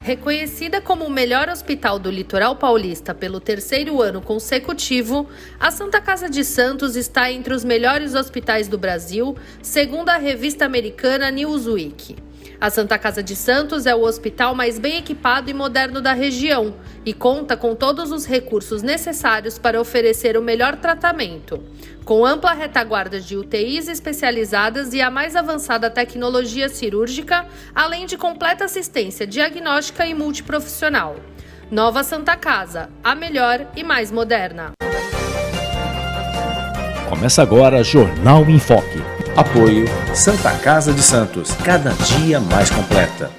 Reconhecida como o melhor hospital do litoral paulista pelo 3º ano consecutivo, a Santa Casa de Santos está entre os melhores hospitais do Brasil, segundo a revista americana Newsweek. A Santa Casa de Santos é o hospital mais bem equipado e moderno da região e conta com todos os recursos necessários para oferecer o melhor tratamento, com ampla retaguarda de UTIs especializadas e a mais avançada tecnologia cirúrgica, além de completa assistência diagnóstica e multiprofissional. Nova Santa Casa, a melhor e mais moderna. Começa agora Jornal em Foque. Apoio Santa Casa de Santos, cada dia mais completa.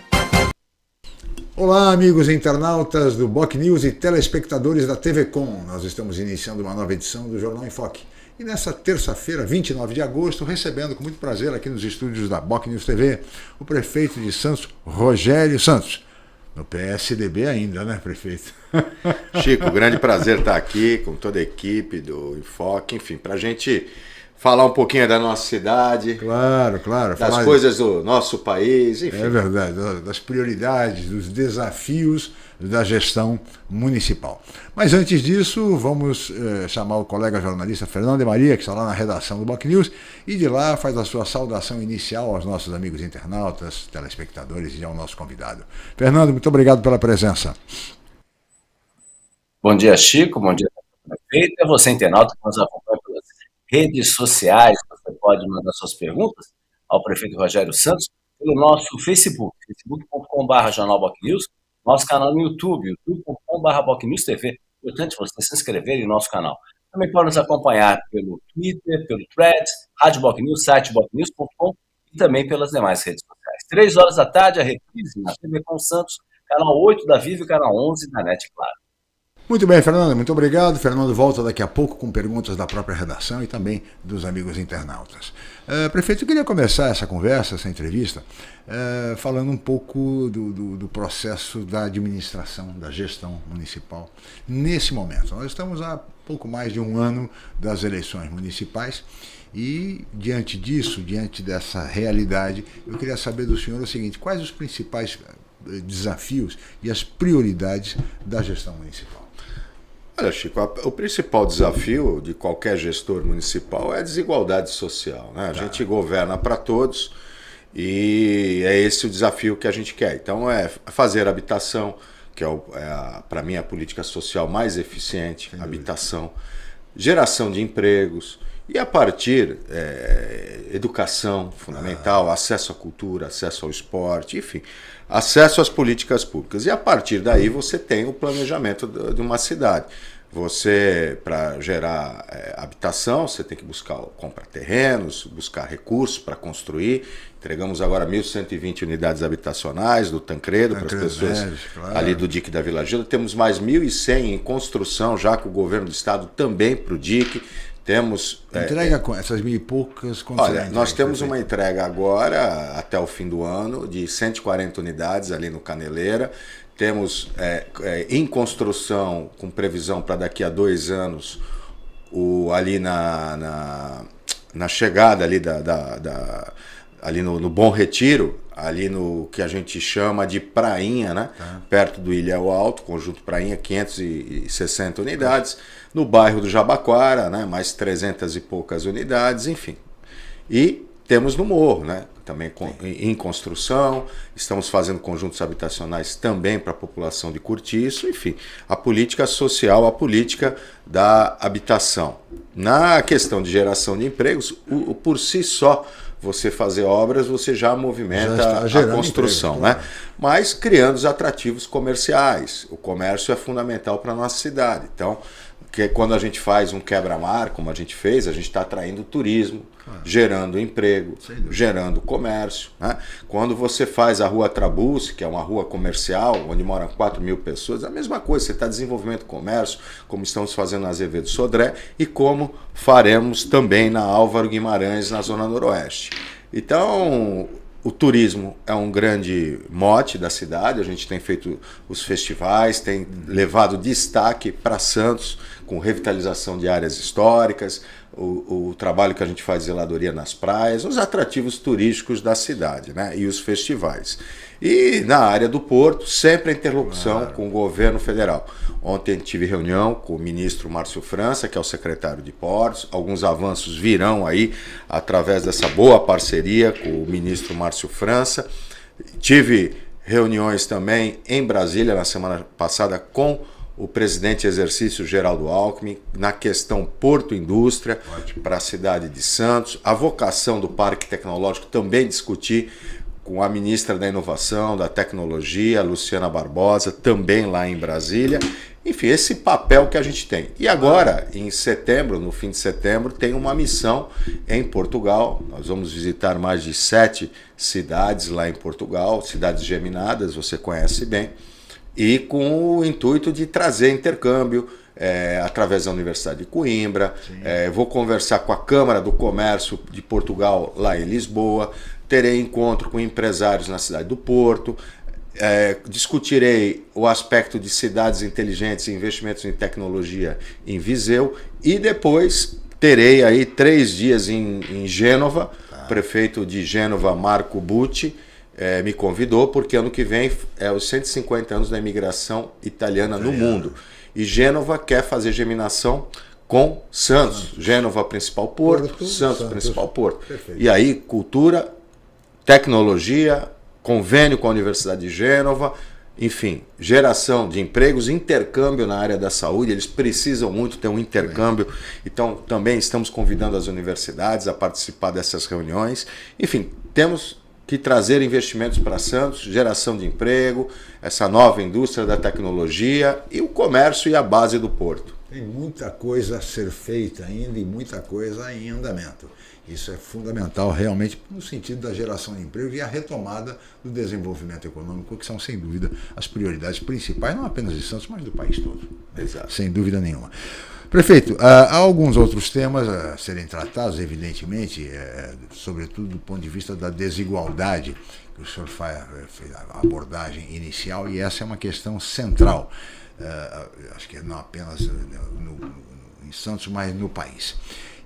Olá, amigos internautas do Boc News e telespectadores da TV Com. Nós estamos iniciando uma nova edição do Jornal em Foque. E nessa terça-feira, 29 de agosto, recebendo com muito prazer aqui nos estúdios da Boc News TV, o prefeito de Santos, Rogério Santos. No PSDB ainda, né, prefeito? Chico, grande prazer estar aqui com toda a equipe do Enfoque, enfim, para a gente falar um pouquinho da nossa cidade, claro, das coisas do nosso país, enfim. É verdade, das prioridades, dos desafios da gestão municipal. Mas antes disso, vamos chamar o colega jornalista Fernando de Maria, que está lá na redação do Boc News, e de lá faz a sua saudação inicial aos nossos amigos internautas, telespectadores e ao nosso convidado. Fernando, muito obrigado pela presença. Bom dia, Chico, bom dia, prefeito, e você, internauta, que nos acompanha pelas redes sociais. Você pode mandar suas perguntas ao prefeito Rogério Santos pelo nosso Facebook, facebook.com/Jornal Boc News, nosso canal no YouTube, youtube.com/BocNewsTV. Importante você se inscrever em nosso canal. Também pode nos acompanhar pelo Twitter, pelo Threads, Rádio Boc News, site bocnews.com e também pelas demais redes sociais. 3 horas da tarde, a reprise na TV Com Santos, canal 8 da Vivo e canal 11 da NET Claro. Muito bem, Fernando, muito obrigado. Fernando volta daqui a pouco com perguntas da própria redação e também dos amigos internautas. Prefeito, eu queria começar essa conversa, essa entrevista, falando um pouco do processo da administração, da gestão municipal nesse momento. Nós estamos há pouco mais de um ano das eleições municipais e, diante disso, diante dessa realidade, eu queria saber do senhor o seguinte: quais os principais desafios e as prioridades da gestão municipal? Olha, Chico, o principal desafio de qualquer gestor municipal é a desigualdade social, né? A gente governa para todos e é esse o desafio que a gente quer. Então é fazer habitação, que para mim, a política social mais eficiente, habitação, geração de empregos e, a partir, educação fundamental, acesso à cultura, acesso ao esporte, enfim, acesso às políticas públicas. E, a partir daí, você tem o planejamento de uma cidade. Você, para gerar habitação, você tem que comprar terrenos, buscar recursos para construir. Entregamos agora 1.120 unidades habitacionais do Tancredo para as pessoas ali do DIC da Vila Gilda. Temos mais 1.100 em construção, já com o governo do estado também para o DIC. Temos... Entrega com essas 1.000 e poucas... Olha, nós temos uma entrega agora, até o fim do ano, de 140 unidades ali no Caneleira. Temos em construção, com previsão para daqui a 2 anos, ali na chegada ali ali no Bom Retiro, ali no que a gente chama de Prainha, né? Perto do Ilhéu Alto, conjunto Prainha, 560 unidades. No bairro do Jabaquara, né? Mais 300 e poucas unidades, enfim. E temos no Morro, né? Também em construção, estamos fazendo conjuntos habitacionais também para a população de Cortiço, enfim, a política social, a política da habitação. Na questão de geração de empregos, por si só, você fazer obras, você já movimenta a construção, empregos, né? Mas criando os atrativos comerciais. O comércio é fundamental para a nossa cidade. Então, quando a gente faz um quebra-mar, como a gente fez, a gente está atraindo turismo, gerando emprego, gerando comércio, né? Quando você faz a Rua Trabuzzi, que é uma rua comercial, onde moram 4.000 pessoas, é a mesma coisa, você está desenvolvendo comércio, como estamos fazendo na Azevedo Sodré e como faremos também na Álvaro Guimarães, na Zona Noroeste. Então, o turismo é um grande mote da cidade, a gente tem feito os festivais, tem levado destaque para Santos, com revitalização de áreas históricas, o trabalho que a gente faz de zeladoria nas praias, os atrativos turísticos da cidade, né? E os festivais. E na área do porto, sempre a interlocução com o governo federal. Ontem tive reunião com o ministro Márcio França, que é o secretário de Portos. Alguns avanços virão aí através dessa boa parceria com o ministro Márcio França. Tive reuniões também em Brasília na semana passada com o presidente exercício Geraldo Alckmin, na questão Porto Indústria para a cidade de Santos. A vocação do Parque Tecnológico também discuti com a ministra da Inovação, da Tecnologia, Luciana Barbosa, também lá em Brasília. Enfim, esse papel que a gente tem. E agora, em setembro, no fim de setembro, tem uma missão em Portugal. Nós vamos visitar mais de 7 cidades lá em Portugal, cidades geminadas, você conhece bem, e com o intuito de trazer intercâmbio através da Universidade de Coimbra. Vou conversar com a Câmara do Comércio de Portugal lá em Lisboa, terei encontro com empresários na cidade do Porto, discutirei o aspecto de cidades inteligentes e investimentos em tecnologia em Viseu, e depois terei aí 3 dias em Gênova. O prefeito de Gênova, Marco Butti, me convidou, porque ano que vem é os 150 anos da imigração italiana no mundo. E Gênova quer fazer geminação com Santos. Gênova, principal porto, Santos, principal porto. Perfeito. E aí, cultura, tecnologia, convênio com a Universidade de Gênova, enfim, geração de empregos, intercâmbio na área da saúde. Eles precisam muito ter um intercâmbio. Então, também estamos convidando as universidades a participar dessas reuniões. Enfim, temos que trazer investimentos para Santos, geração de emprego, essa nova indústria da tecnologia e o comércio e a base do porto. Tem muita coisa a ser feita ainda e muita coisa em andamento. Isso é fundamental realmente no sentido da geração de emprego e a retomada do desenvolvimento econômico, que são, sem dúvida, as prioridades principais, não apenas de Santos, mas do país todo. Exato. Sem dúvida nenhuma. Prefeito, há alguns outros temas a serem tratados, evidentemente, sobretudo do ponto de vista da desigualdade, que o senhor fez a abordagem inicial, e essa é uma questão central, acho que não apenas em Santos, mas no país.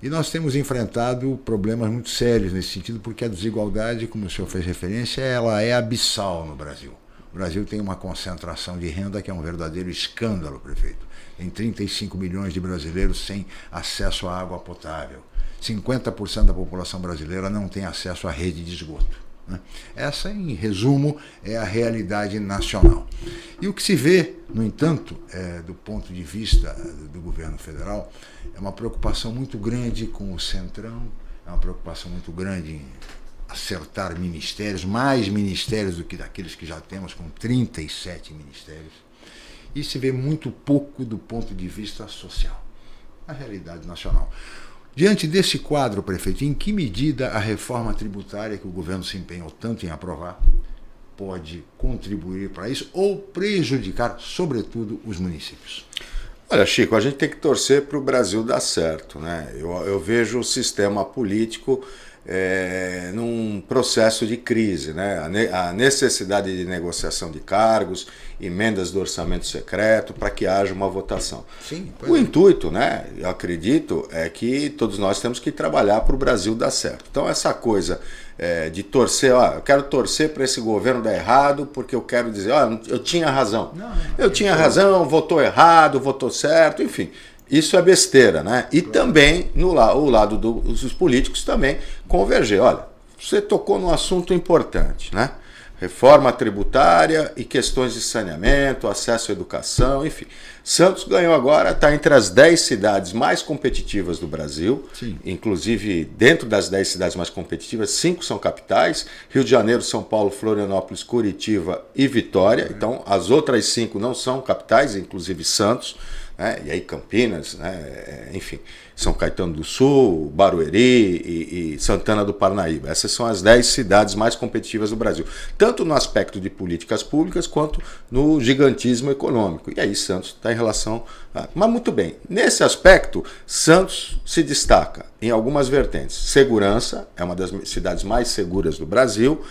E nós temos enfrentado problemas muito sérios nesse sentido, porque a desigualdade, como o senhor fez referência, ela é abissal no Brasil. O Brasil tem uma concentração de renda que é um verdadeiro escândalo, prefeito. Tem 35 milhões de brasileiros sem acesso à água potável. 50% da população brasileira não tem acesso à rede de esgoto, né? Essa, em resumo, é a realidade nacional. E o que se vê, no entanto, do ponto de vista do governo federal, é uma preocupação muito grande com o Centrão, é uma preocupação muito grande em acertar ministérios, mais ministérios do que daqueles que já temos, com 37 ministérios. E se vê muito pouco do ponto de vista social, a realidade nacional. Diante desse quadro, prefeito, em que medida a reforma tributária que o governo se empenhou tanto em aprovar pode contribuir para isso ou prejudicar, sobretudo, os municípios? Olha, Chico, a gente tem que torcer para o Brasil dar certo, né? Eu vejo o sistema político num processo de crise, né? A necessidade de negociação de cargos, emendas do orçamento secreto para que haja uma votação. Sim, o intuito, né, eu acredito, é que todos nós temos que trabalhar para o Brasil dar certo. Então essa coisa de torcer, eu quero torcer para esse governo dar errado porque eu quero dizer, eu tinha razão. Eu tinha razão, votou errado, votou certo, enfim. Isso é besteira, né? E também, o lado dos políticos também converger. Olha, você tocou num assunto importante, né? Reforma tributária e questões de saneamento, acesso à educação, enfim. Santos ganhou agora, está entre as 10 cidades mais competitivas do Brasil. Sim. Inclusive, dentro das 10 cidades mais competitivas, 5 são capitais: Rio de Janeiro, São Paulo, Florianópolis, Curitiba e Vitória. Então, as outras 5 não são capitais, inclusive Santos. E aí Campinas, enfim, São Caetano do Sul, Barueri e Santana do Parnaíba. Essas são as 10 cidades mais competitivas do Brasil, tanto no aspecto de políticas públicas quanto no gigantismo econômico. E aí Santos está em relação... Mas muito bem, nesse aspecto, Santos se destaca em algumas vertentes. Segurança, é uma das cidades mais seguras do Brasil.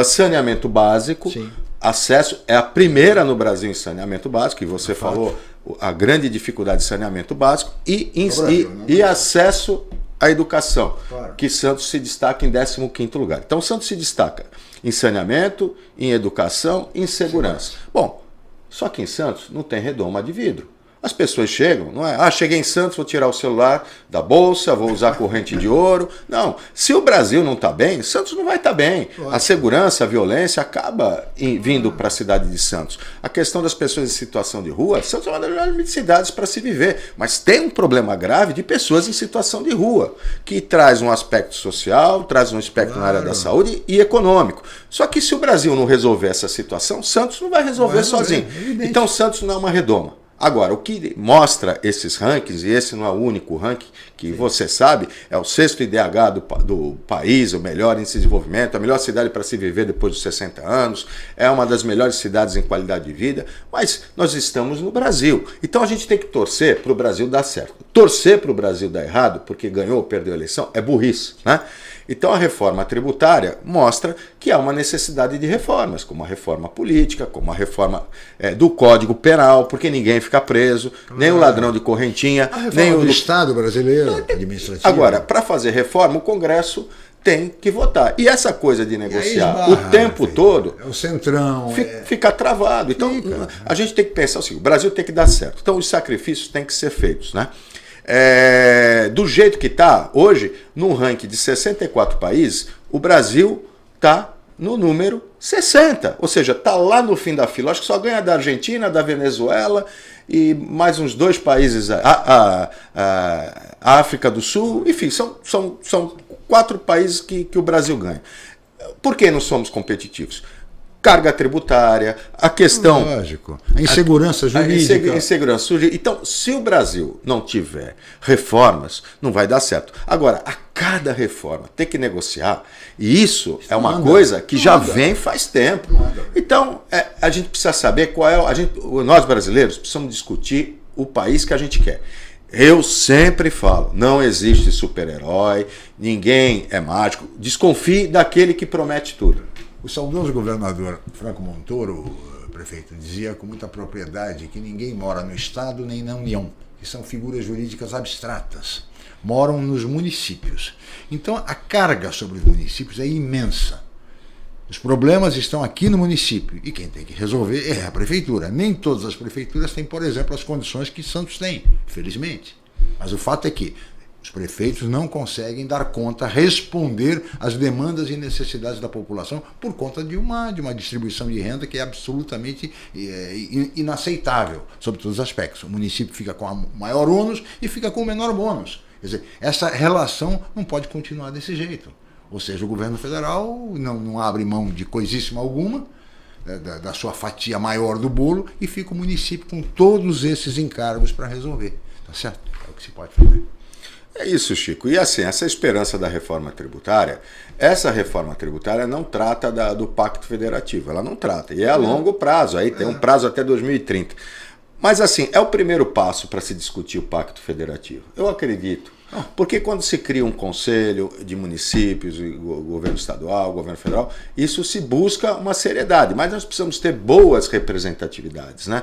Saneamento básico. Sim. acesso, é a primeira no Brasil em saneamento básico, e você falou a grande dificuldade de saneamento básico, e acesso à educação, que Santos se destaca em 15º lugar. Então Santos se destaca em saneamento, em educação e em segurança. Bom, só que em Santos não tem redoma de vidro. As pessoas chegam, não é? Cheguei em Santos, vou tirar o celular da bolsa, vou usar corrente de ouro. Não, se o Brasil não está bem, Santos não vai estar bem. A segurança, a violência acaba vindo para a cidade de Santos. A questão das pessoas em situação de rua, Santos é uma das melhores cidades para se viver, mas tem um problema grave de pessoas em situação de rua, que traz um aspecto social, traz um aspecto na área da saúde e econômico. Só que se o Brasil não resolver essa situação, Santos não vai resolver sozinho. Então Santos não é uma redoma. Agora, o que mostra esses rankings, e esse não é o único ranking que você sabe, é o 6º IDH do país, o melhor índice de desenvolvimento, a melhor cidade para se viver depois dos 60 anos, é uma das melhores cidades em qualidade de vida, mas nós estamos no Brasil. Então a gente tem que torcer para o Brasil dar certo. Torcer para o Brasil dar errado, porque ganhou ou perdeu a eleição, é burrice, né? Então a reforma tributária mostra que há uma necessidade de reformas, como a reforma política, como a reforma do Código Penal, porque ninguém fica preso, nem o ladrão de correntinha, a reforma nem o do Estado brasileiro, administrativo. Agora, para fazer reforma, o Congresso tem que votar. E essa coisa de negociar o tempo todo, é o centrão, fica travado. Então a gente tem que pensar assim, o Brasil tem que dar certo. Então os sacrifícios têm que ser feitos, né? Do jeito que está, hoje, num ranking de 64 países, o Brasil está no número 60. Ou seja, está lá no fim da fila. Acho que só ganha da Argentina, da Venezuela e mais uns 2 países, a África do Sul. Enfim, são 4 países que o Brasil ganha. Por que não somos competitivos? Carga tributária, a questão... Lógico. A insegurança jurídica. Insegurança jurídica. Então, se o Brasil não tiver reformas, não vai dar certo. Agora, a cada reforma tem que negociar, e isso é uma coisa que já vem faz tempo. Então, a gente precisa saber qual é... Nós brasileiros precisamos discutir o país que a gente quer. Eu sempre falo, não existe super-herói, ninguém é mágico. Desconfie daquele que promete tudo. O saudoso governador Franco Montoro, prefeito, dizia com muita propriedade que ninguém mora no Estado nem na União, que são figuras jurídicas abstratas, moram nos municípios. Então a carga sobre os municípios é imensa. Os problemas estão aqui no município e quem tem que resolver é a prefeitura. Nem todas as prefeituras têm, por exemplo, as condições que Santos tem, felizmente. Mas o fato é que os prefeitos não conseguem dar conta, responder às demandas e necessidades da população por conta de uma distribuição de renda que é absolutamente inaceitável, sob todos os aspectos. O município fica com o maior ônus e fica com o menor bônus. Quer dizer, essa relação não pode continuar desse jeito. Ou seja, o governo federal não abre mão de coisíssima alguma, da sua fatia maior do bolo, e fica o município com todos esses encargos para resolver. Tá certo? É o que se pode fazer. É isso, Chico. E assim, essa esperança da reforma tributária, essa reforma tributária não trata do Pacto Federativo, ela não trata, e é a longo prazo, aí tem um prazo até 2030. Mas assim, é o primeiro passo para se discutir o Pacto Federativo. Eu acredito. Porque quando se cria um conselho de municípios, o governo estadual, o governo federal, isso se busca uma seriedade, mas nós precisamos ter boas representatividades, né?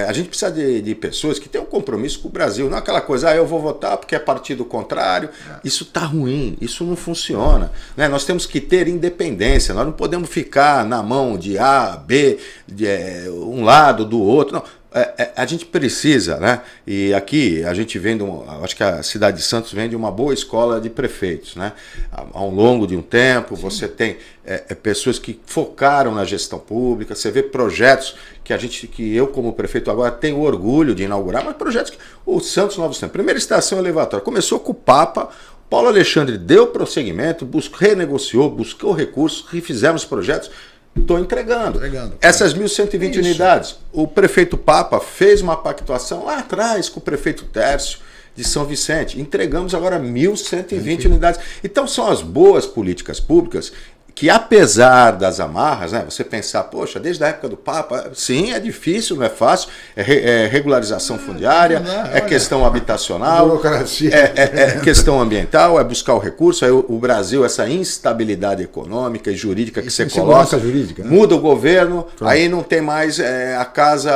A gente precisa de pessoas que tenham um compromisso com o Brasil, não aquela coisa, eu vou votar porque é partido contrário. Isso está ruim, isso não funciona, né? Nós temos que ter independência, nós não podemos ficar na mão de A, B, de um lado, do outro, não. A gente precisa, né? E aqui a gente vem acho que a cidade de Santos vem de uma boa escola de prefeitos, né? Ao longo de um tempo, você tem pessoas que focaram na gestão pública, você vê projetos que eu como prefeito agora tenho orgulho de inaugurar, mas projetos que o Santos Novos Tempos, primeira estação elevatória, começou com o Papa, Paulo Alexandre deu prosseguimento, renegociou, buscou recursos, refizemos projetos. Estou entregando. Essas 1.120 unidades. O prefeito Papa fez uma pactuação lá atrás com o prefeito Tércio de São Vicente. Entregamos agora 1.120 unidades. Então são as boas políticas públicas que apesar das amarras, né, você pensar, poxa, desde a época do Papa, sim, é difícil, não é fácil, é regularização fundiária, é questão habitacional, burocracia, é questão ambiental, é buscar o recurso, aí o Brasil, essa instabilidade econômica e jurídica que você coloca, jurídica, né? Muda o governo, Pronto. Aí não tem mais a casa,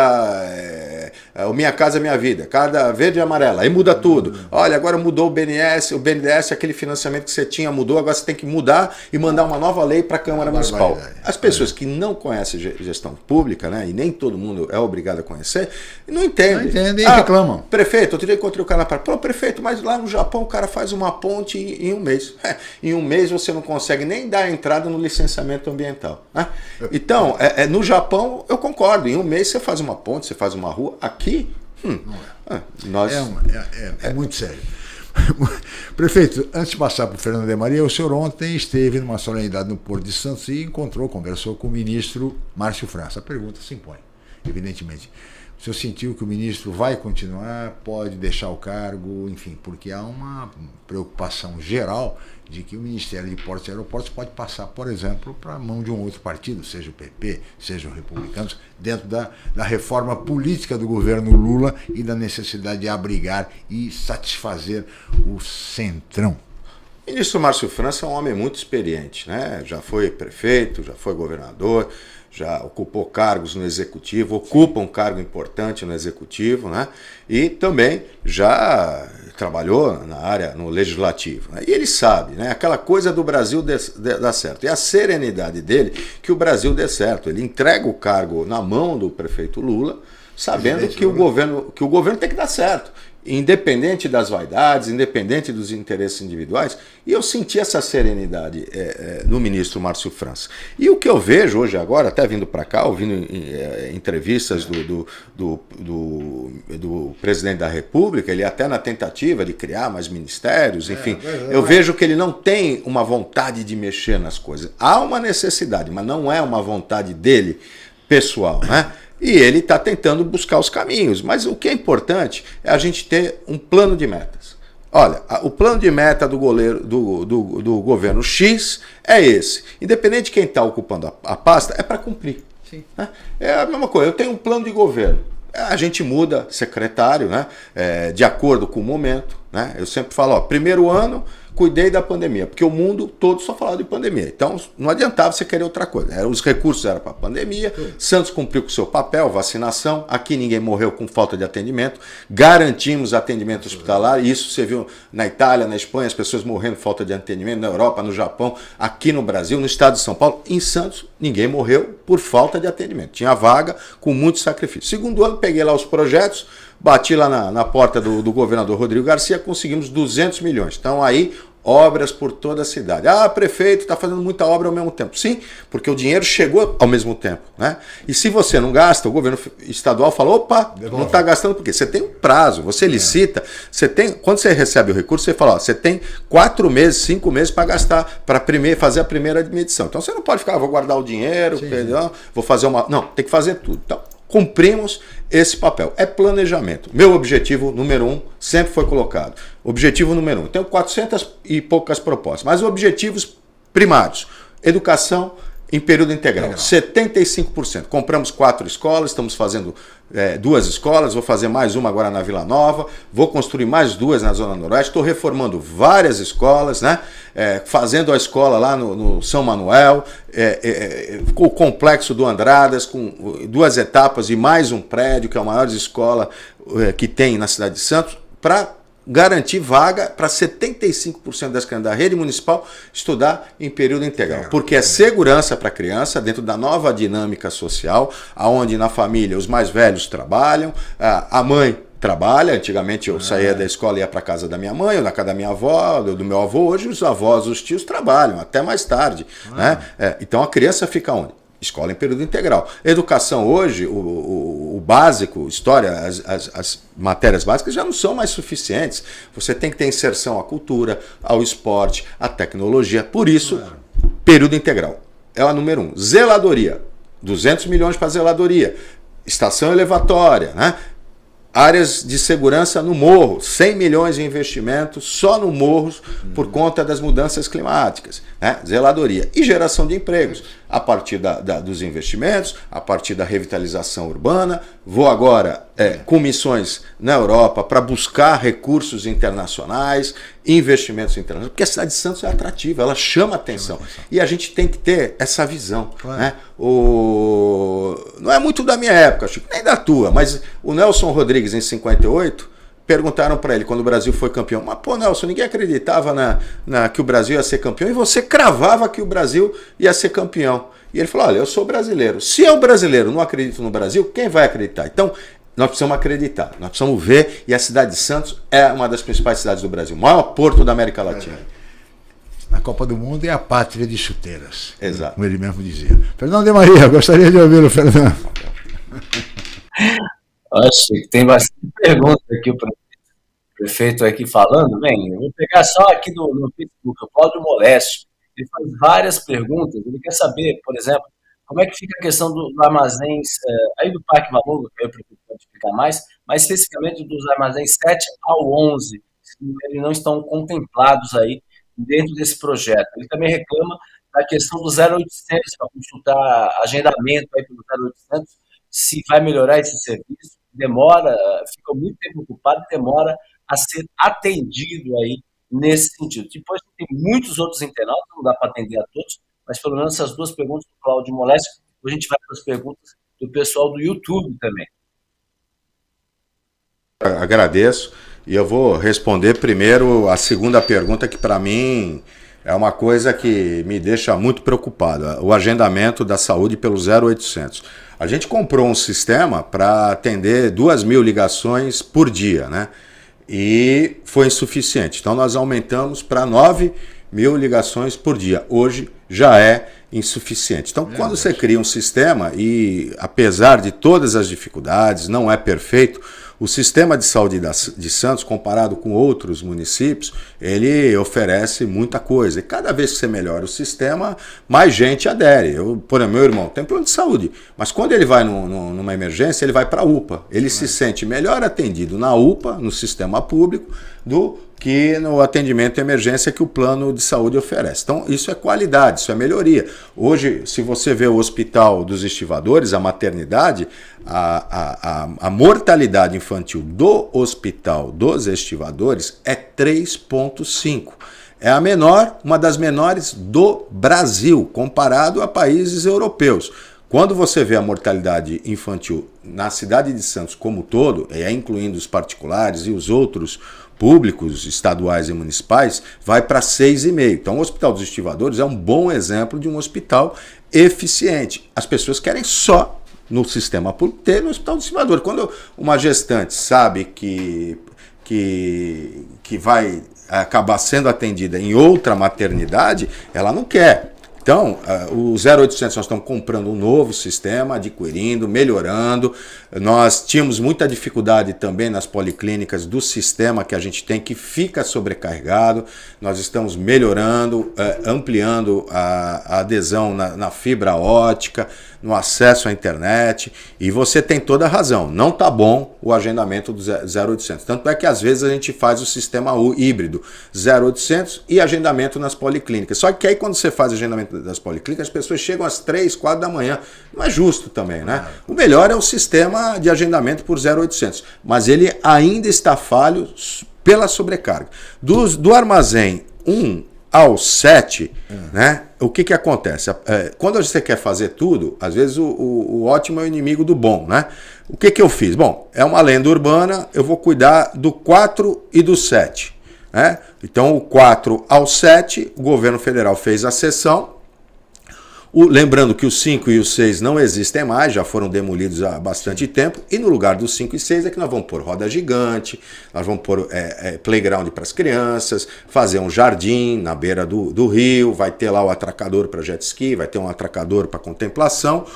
o Minha Casa Minha Vida, cada verde e amarela, aí muda tudo. Olha, agora mudou o BNDES, aquele financiamento que você tinha mudou, agora você tem que mudar e mandar uma nova lei para a Câmara Municipal. As pessoas que não conhecem gestão pública, né, e nem todo mundo é obrigado a conhecer, não entendem. Não entendem e reclamam. Prefeito, outro dia encontrei o cara na praia. Pô, prefeito, mas lá no Japão o cara faz uma ponte em um mês. Em um mês você não consegue nem dar a entrada no licenciamento ambiental. Né? Então, no Japão eu concordo, em um mês você faz uma ponte, você faz uma rua. Aqui, nós... É muito sério. Prefeito, antes de passar para o Fernando de Maria, o senhor ontem esteve numa solenidade no Porto de Santos e conversou com o ministro Márcio França. A pergunta se impõe, evidentemente. O senhor sentiu que o ministro vai continuar, pode deixar o cargo, enfim, porque há uma preocupação geral de que o Ministério de Portos e Aeroportos pode passar, por exemplo, para a mão de um outro partido, seja o PP, seja o Republicanos, dentro da reforma política do governo Lula e da necessidade de abrigar e satisfazer o centrão. O ministro Márcio França é um homem muito experiente, né? Já foi prefeito, já foi governador, já ocupou cargos no Executivo, ocupa um cargo importante no Executivo, né? E também já trabalhou na área, no Legislativo. Né? E ele sabe, né? Aquela coisa do Brasil dar certo. E a serenidade dele que o Brasil dê certo. Ele entrega o cargo na mão do prefeito Lula, sabendo que o governo tem que dar certo. Independente das vaidades, independente dos interesses individuais, e eu senti essa serenidade no ministro Márcio França. E o que eu vejo hoje agora, até vindo para cá, ouvindo entrevistas do presidente da República, ele até na tentativa de criar mais ministérios, enfim, eu vejo que ele não tem uma vontade de mexer nas coisas. Há uma necessidade, mas não é uma vontade dele pessoal, né? E ele está tentando buscar os caminhos. Mas o que é importante é a gente ter um plano de metas. Olha, o plano de meta do governo X é esse. Independente de quem está ocupando a pasta, é para cumprir. Sim. Né? É a mesma coisa. Eu tenho um plano de governo. A gente muda secretário, né? De acordo com o momento. Né? Eu sempre falo, primeiro ano, cuidei da pandemia, porque o mundo todo só falava de pandemia. Então, não adiantava você querer outra coisa. Os recursos eram para a pandemia, Santos cumpriu com o seu papel, vacinação, aqui ninguém morreu com falta de atendimento, garantimos atendimento hospitalar, e isso você viu na Itália, na Espanha, as pessoas morrendo por falta de atendimento, na Europa, no Japão, aqui no Brasil, no estado de São Paulo, em Santos, ninguém morreu por falta de atendimento. Tinha vaga com muito sacrifício. Segundo ano, peguei lá os projetos, bati lá na porta do governador Rodrigo Garcia, conseguimos 200 milhões. Então aí, obras por toda a cidade. Prefeito, está fazendo muita obra ao mesmo tempo. Sim, porque o dinheiro chegou ao mesmo tempo. Né? E se você não gasta, o governo estadual fala, opa, não está gastando por quê? Você tem um prazo, você licita, quando você recebe o recurso, você fala, você tem 4 meses, 5 meses para gastar, para fazer a primeira medição. Então você não pode ficar, vou guardar o dinheiro, vou fazer uma... Não, tem que fazer tudo. Então, cumprimos esse papel. É planejamento. Meu objetivo número 1 sempre foi colocado. Objetivo número 1. Tenho 400 e poucas propostas, mas objetivos primários. Educação em período integral. 75%. Compramos 4 escolas, estamos fazendo 2 escolas, vou fazer mais uma agora na Vila Nova, vou construir mais 2 na Zona Noroeste, estou reformando várias escolas, né? Fazendo a escola lá no São Manuel, com o complexo do Andradas, com 2 etapas e mais um prédio, que é a maior escola que tem na cidade de Santos, para garantir vaga para 75% das crianças da rede municipal estudar em período integral. Porque é segurança para a criança dentro da nova dinâmica social, onde na família os mais velhos trabalham, a mãe trabalha. Antigamente eu saía da escola e ia para a casa da minha mãe, ou na casa da minha avó, do meu avô. Hoje os avós, os tios trabalham até mais tarde. Né? Então a criança fica onde? Escola em período integral. Educação hoje, o básico, história, as matérias básicas já não são mais suficientes. Você tem que ter inserção à cultura, ao esporte, à tecnologia. Por isso, período integral. É a número 1. Zeladoria. 200 milhões para zeladoria. Estação elevatória, né? Áreas de segurança no morro, 100 milhões de investimentos só no morro por conta das mudanças climáticas, né? Zeladoria e geração de empregos a partir dos investimentos, a partir da revitalização urbana. Vou agora com missões na Europa para buscar recursos internacionais, investimentos internacionais, porque a cidade de Santos é atrativa, ela chama atenção. E a gente tem que ter essa visão. Claro. Né? Não é muito da minha época, Chico, nem da tua, mas o Nelson Rodrigues, em 58, perguntaram para ele quando o Brasil foi campeão. Mas, pô, Nelson, ninguém acreditava que o Brasil ia ser campeão e você cravava que o Brasil ia ser campeão. E ele falou, olha, eu sou brasileiro. Se eu, brasileiro, não acredito no Brasil, quem vai acreditar? Então, nós precisamos acreditar, nós precisamos ver, e a cidade de Santos é uma das principais cidades do Brasil, o maior porto da América Latina. Na Copa do Mundo é a pátria de chuteiras. Exato. Como ele mesmo dizia. Fernando de Maria, gostaria de ouvi-lo, Fernando. Acho que tem bastante pergunta aqui, o prefeito aqui falando. Bem, eu vou pegar só aqui no Facebook, o Cláudio Molesto. Ele faz várias perguntas. Ele quer saber, por exemplo, como é que fica a questão dos armazéns, aí do Parque Valor, que o prefeito pode explicar mais especificamente dos armazéns 7 ao 11, que eles não estão contemplados aí dentro desse projeto. Ele também reclama da questão do 0800, para consultar agendamento aí pelo 0800, se vai melhorar esse serviço, demora, fica muito tempo ocupado, demora a ser atendido aí nesse sentido. Depois tem muitos outros internautas, não dá para atender a todos, mas pelo menos essas duas perguntas do Cláudio Molesto. A gente vai para as perguntas do pessoal do YouTube também. Agradeço, e eu vou responder primeiro a segunda pergunta, que para mim é uma coisa que me deixa muito preocupado, o agendamento da saúde pelo 0800. A gente comprou um sistema para atender 2.000 ligações por dia, né? E foi insuficiente. Então nós aumentamos para 9.000 ligações por dia. Hoje já é insuficiente. Então quando você cria um sistema, e apesar de todas as dificuldades, não é perfeito, o sistema de saúde de Santos, comparado com outros municípios, ele oferece muita coisa. E cada vez que você melhora o sistema, mais gente adere. Por exemplo, meu irmão tem plano de saúde, mas quando ele vai numa emergência, ele vai para a UPA. Ele se sente melhor atendido na UPA, no sistema público, do que no atendimento de emergência que o plano de saúde oferece. Então, isso é qualidade, isso é melhoria. Hoje, se você vê o Hospital dos Estivadores, a maternidade, a mortalidade infantil do Hospital dos Estivadores é 3,5. É a menor, uma das menores do Brasil, comparado a países europeus. Quando você vê a mortalidade infantil na cidade de Santos como um todo, incluindo os particulares e os outros públicos, estaduais e municipais, vai para 6,5. Então o Hospital dos Estivadores é um bom exemplo de um hospital eficiente. As pessoas querem só no sistema público ter no Hospital dos Estivadores. Quando uma gestante sabe que vai acabar sendo atendida em outra maternidade, ela não quer. Então, o 0800 nós estamos comprando um novo sistema, adquirindo, melhorando. Nós tínhamos muita dificuldade também nas policlínicas do sistema que a gente tem, que fica sobrecarregado. Nós estamos melhorando, ampliando a adesão na fibra ótica, no acesso à internet. E você tem toda a razão, não está bom o agendamento do 0800. Tanto é que às vezes a gente faz o sistema híbrido 0800 e agendamento nas policlínicas. Só que aí quando você faz agendamento das policlínicas, as pessoas chegam às 3, 4 da manhã. Não é justo também, né? O melhor é o sistema de agendamento por 0800, mas ele ainda está falho pela sobrecarga. Do armazém 1 ao 7, né? O que acontece? Quando você quer fazer tudo, às vezes o ótimo é o inimigo do bom, né? O que eu fiz? Bom, é uma lenda urbana, eu vou cuidar do 4 e do 7. Né? Então, o 4 ao 7, o governo federal fez a cessão. Lembrando que os 5 e os 6 não existem mais, já foram demolidos há bastante tempo, e no lugar dos 5 e 6 é que nós vamos pôr roda gigante, nós vamos pôr playground para as crianças, fazer um jardim na beira do rio, vai ter lá o atracador para jet ski, vai ter um atracador para contemplação.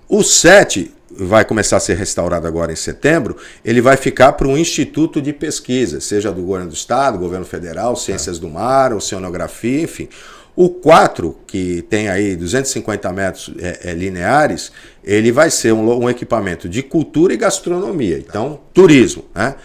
O 7 vai começar a ser restaurado agora em setembro, ele vai ficar para um instituto de pesquisa, seja do governo do estado, governo federal, ciências do mar, oceanografia, enfim. O 4, que tem aí 250 metros lineares, ele vai ser um equipamento de cultura e gastronomia, então turismo, né?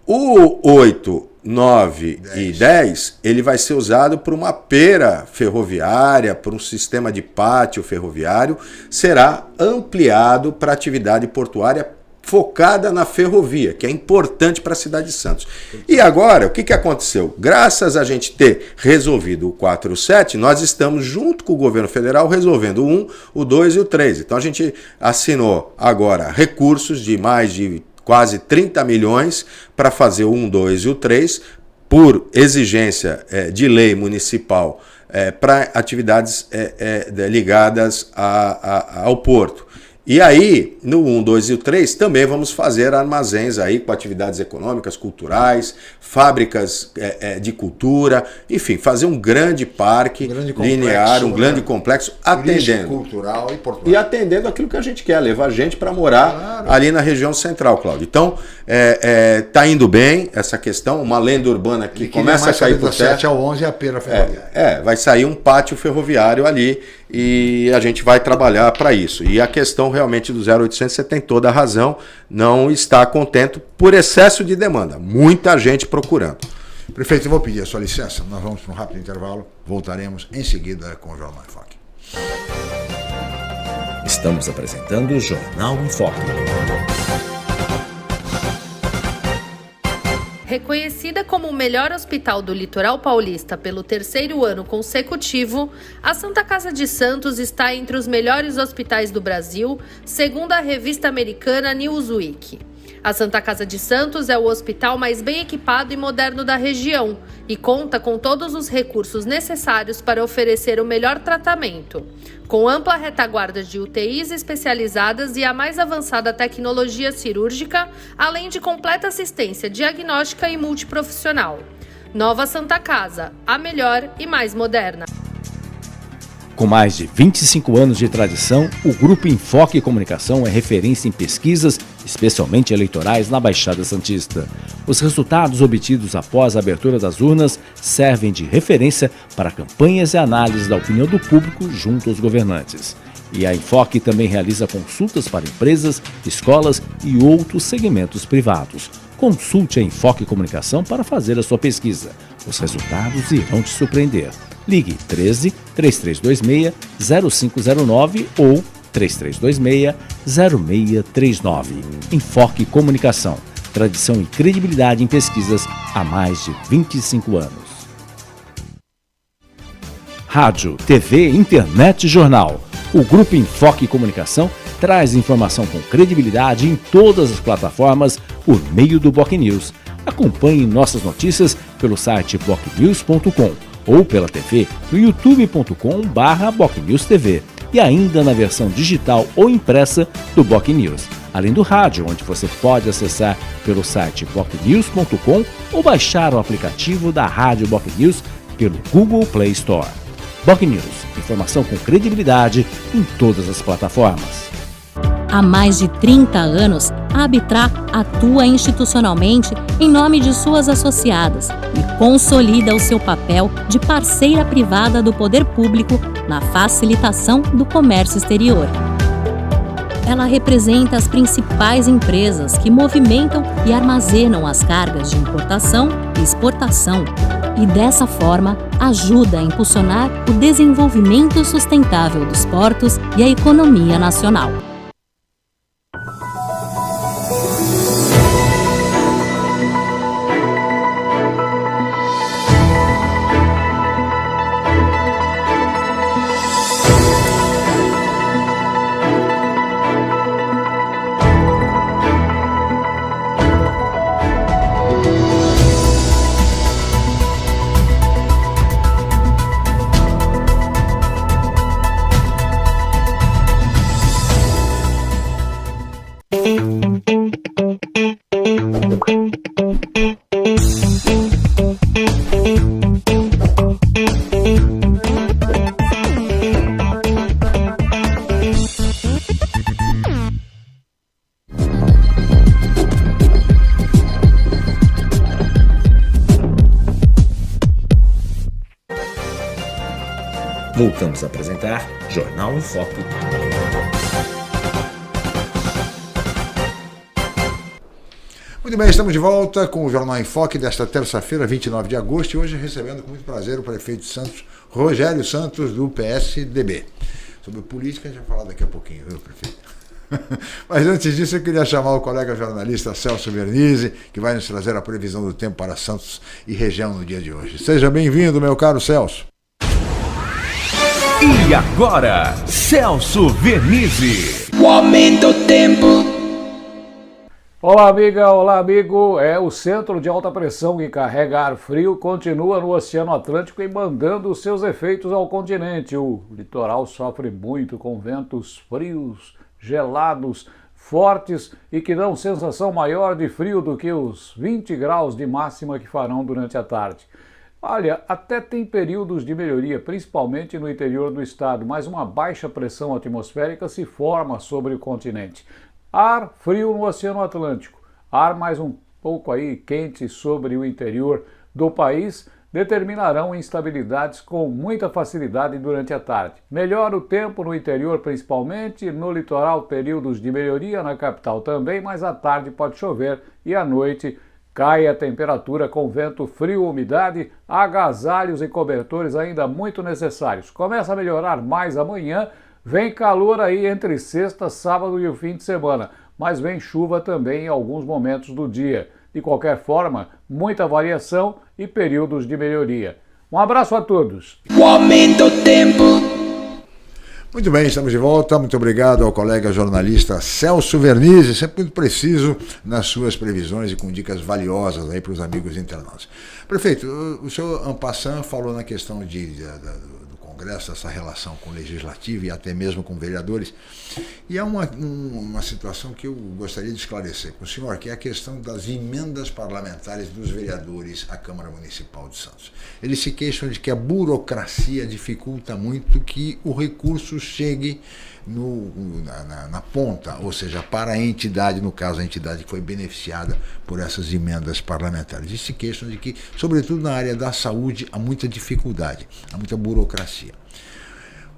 O 8, 9 e 10, ele vai ser usado por uma pera ferroviária, por um sistema de pátio ferroviário, será ampliado para atividade portuária focada na ferrovia, que é importante para a cidade de Santos. E agora, o que aconteceu? Graças a gente ter resolvido o 4 e o 7, nós estamos, junto com o governo federal, resolvendo o 1, o 2 e o 3. Então a gente assinou agora recursos de mais de quase 30 milhões para fazer o 1, 2 e o 3, por exigência de lei municipal para atividades ligadas ao porto. E aí, no 1, 2 e o 3, também vamos fazer armazéns aí com atividades econômicas, culturais, fábricas de cultura, enfim, fazer um grande parque linear, um grande complexo, atendendo cultural e portuário. E atendendo aquilo que a gente quer, levar gente para morar ali na região central, Cláudio. Então, tá indo bem essa questão, uma lenda urbana que começa a cair por terra. Do 7 ao 11 é a pera ferroviária. Vai sair um pátio ferroviário ali e a gente vai trabalhar para isso. E a questão realmente do 0800, você tem toda a razão, não está contento por excesso de demanda. Muita gente procurando. Prefeito, eu vou pedir a sua licença, nós vamos para um rápido intervalo, voltaremos em seguida com o Jornal em Foque. Estamos apresentando o Jornal em Foque. Reconhecida como o melhor hospital do litoral paulista pelo 3º ano consecutivo, a Santa Casa de Santos está entre os melhores hospitais do Brasil, segundo a revista americana Newsweek. A Santa Casa de Santos é o hospital mais bem equipado e moderno da região e conta com todos os recursos necessários para oferecer o melhor tratamento, com ampla retaguarda de UTIs especializadas e a mais avançada tecnologia cirúrgica, além de completa assistência diagnóstica e multiprofissional. Nova Santa Casa, a melhor e mais moderna. Com mais de 25 anos de tradição, o Grupo Enfoque Comunicação é referência em pesquisas, especialmente eleitorais, na Baixada Santista. Os resultados obtidos após a abertura das urnas servem de referência para campanhas e análises da opinião do público junto aos governantes. E a Enfoque também realiza consultas para empresas, escolas e outros segmentos privados. Consulte a Enfoque Comunicação para fazer a sua pesquisa. Os resultados irão te surpreender. Ligue 13 3326 0509 ou 3326 0639. Enfoque Comunicação. Tradição e credibilidade em pesquisas há mais de 25 anos. Rádio, TV, internet e jornal. O Grupo Enfoque Comunicação traz informação com credibilidade em todas as plataformas por meio do BocNews. Acompanhe nossas notícias pelo site bocnews.com ou pela TV no youtube.com/BocNewsTV e ainda na versão digital ou impressa do BocNews, além do rádio, onde você pode acessar pelo site bocnews.com ou baixar o aplicativo da Rádio BocNews pelo Google Play Store. BocNews, informação com credibilidade em todas as plataformas. Há mais de 30 anos, a Arbitrar atua institucionalmente em nome de suas associadas e consolida o seu papel de parceira privada do poder público na facilitação do comércio exterior. Ela representa as principais empresas que movimentam e armazenam as cargas de importação e exportação e, dessa forma, ajuda a impulsionar o desenvolvimento sustentável dos portos e a economia nacional. Voltamos a apresentar Jornal em Foco. Muito bem, estamos de volta com o Jornal em Foque desta terça-feira, 29 de agosto, e hoje recebendo com muito prazer o prefeito de Santos, Rogério Santos, do PSDB. Sobre política a gente vai falar daqui a pouquinho, viu, prefeito? Mas antes disso eu queria chamar o colega jornalista Celso Vernizzi, que vai nos trazer a previsão do tempo para Santos e região no dia de hoje. Seja bem-vindo, meu caro Celso. E agora, Celso Vernizzi. O aumento do tempo. Olá, amiga, olá, amigo. O centro de alta pressão que carrega ar frio continua no Oceano Atlântico e mandando os seus efeitos ao continente. O litoral sofre muito com ventos frios, gelados, fortes e que dão sensação maior de frio do que os 20 graus de máxima que farão durante a tarde. Olha, até tem períodos de melhoria, principalmente no interior do estado, mas uma baixa pressão atmosférica se forma sobre o continente. Ar frio no Oceano Atlântico, ar mais um pouco aí quente sobre o interior do país, determinarão instabilidades com muita facilidade durante a tarde. Melhora o tempo no interior principalmente, no litoral períodos de melhoria, na capital também, mas à tarde pode chover e à noite cai a temperatura com vento frio, umidade, agasalhos e cobertores ainda muito necessários. Começa a melhorar mais amanhã. Vem calor aí entre sexta, sábado e o fim de semana, mas vem chuva também em alguns momentos do dia. De qualquer forma, muita variação e períodos de melhoria. Um abraço a todos. O aumento do tempo. Muito bem, estamos de volta. Muito obrigado ao colega jornalista Celso Vernizzi, sempre muito preciso nas suas previsões e com dicas valiosas aí para os amigos internautas. Prefeito, o senhor en passant falou na questão do Congresso, essa relação com o Legislativo e até mesmo com vereadores. E há uma situação que eu gostaria de esclarecer com o senhor, que é a questão das emendas parlamentares dos vereadores à Câmara Municipal de Santos. Eles se queixam de que a burocracia dificulta muito que o recurso chegue na ponta, ou seja, para a entidade, no caso a entidade que foi beneficiada por essas emendas parlamentares. E se queixam de que, sobretudo na área da saúde, há muita dificuldade, há muita burocracia.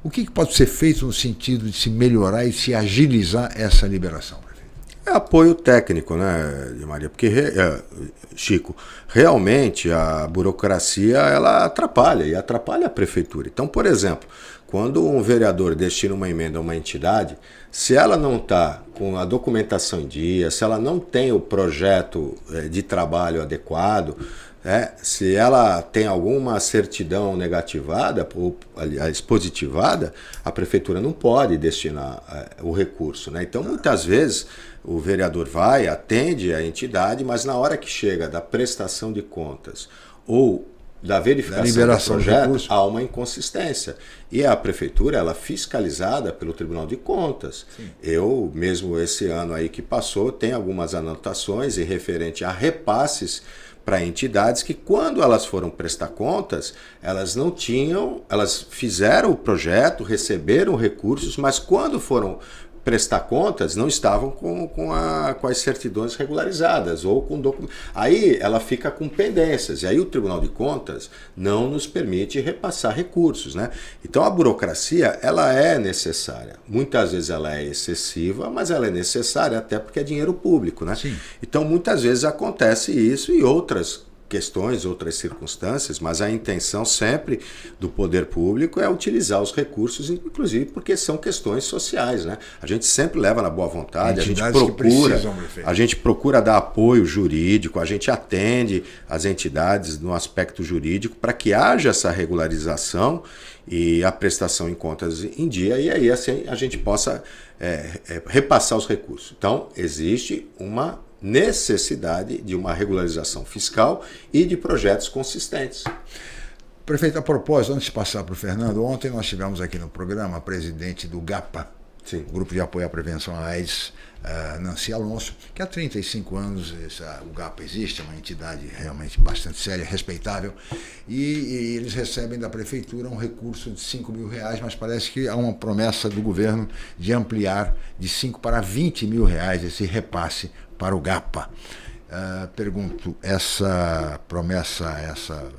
O que pode ser feito no sentido de se melhorar e se agilizar essa liberação, prefeito? É apoio técnico, né, Maria? Porque, Chico, realmente a burocracia ela atrapalha a prefeitura. Então, por exemplo, quando um vereador destina uma emenda a uma entidade, se ela não está com a documentação em dia, se ela não tem o projeto de trabalho adequado, se ela tem alguma certidão negativada ou expositivada, a prefeitura não pode destinar o recurso, né? Então, muitas vezes, o vereador vai, atende a entidade, mas na hora que chega da prestação de contas ou da verificação do projeto, há uma inconsistência. E a prefeitura, ela é fiscalizada pelo Tribunal de Contas. Sim. Eu, mesmo esse ano aí que passou, tenho algumas anotações em referente a repasses para entidades que, quando elas foram prestar contas, elas não tinham, elas fizeram o projeto, receberam recursos, mas quando foram prestar contas, não estavam com as certidões regularizadas ou com documentos. Aí ela fica com pendências, e aí o Tribunal de Contas não nos permite repassar recursos, né? Então a burocracia, ela é necessária. Muitas vezes ela é excessiva, mas ela é necessária até porque é dinheiro público, né? Sim. Então muitas vezes acontece isso e outras questões, outras circunstâncias, mas a intenção sempre do poder público é utilizar os recursos, inclusive porque são questões sociais, né? A gente sempre leva na boa vontade, a gente procura dar apoio jurídico, a gente atende as entidades no aspecto jurídico para que haja essa regularização e a prestação em contas em dia, e aí assim a gente possa repassar os recursos. Então, existe uma necessidade de uma regularização fiscal e de projetos consistentes. Prefeito, a propósito, antes de passar para o Fernando, ontem nós tivemos aqui no programa a presidente do GAPA, sim, o Grupo de Apoio à Prevenção à AIDS, Nancy Alonso, que há 35 anos o GAPA existe, é uma entidade realmente bastante séria, respeitável, e eles recebem da prefeitura um recurso de R$5 mil, mas parece que há uma promessa do governo de ampliar de 5 para 20 mil reais esse repasse para o GAPA. Pergunto, essa promessa,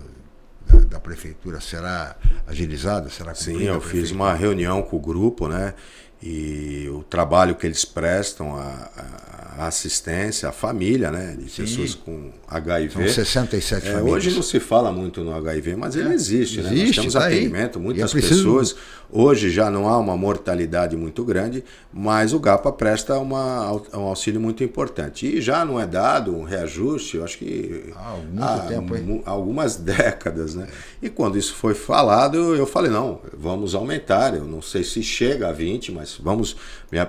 da prefeitura será agilizada? Será cumprida? Sim, eu fiz uma reunião com o grupo, né? E o trabalho que eles prestam, a assistência, a família, né? De pessoas com HIV. São 67 famílias. Hoje não se fala muito no HIV, mas ele existe, né? Nós temos tá atendimento, muitas pessoas. Hoje já não há uma mortalidade muito grande, mas o GAPA presta um auxílio muito importante. E já não é dado um reajuste, eu acho que há algumas décadas, né? E quando isso foi falado, eu falei, não, vamos aumentar. Eu não sei se chega a 20, mas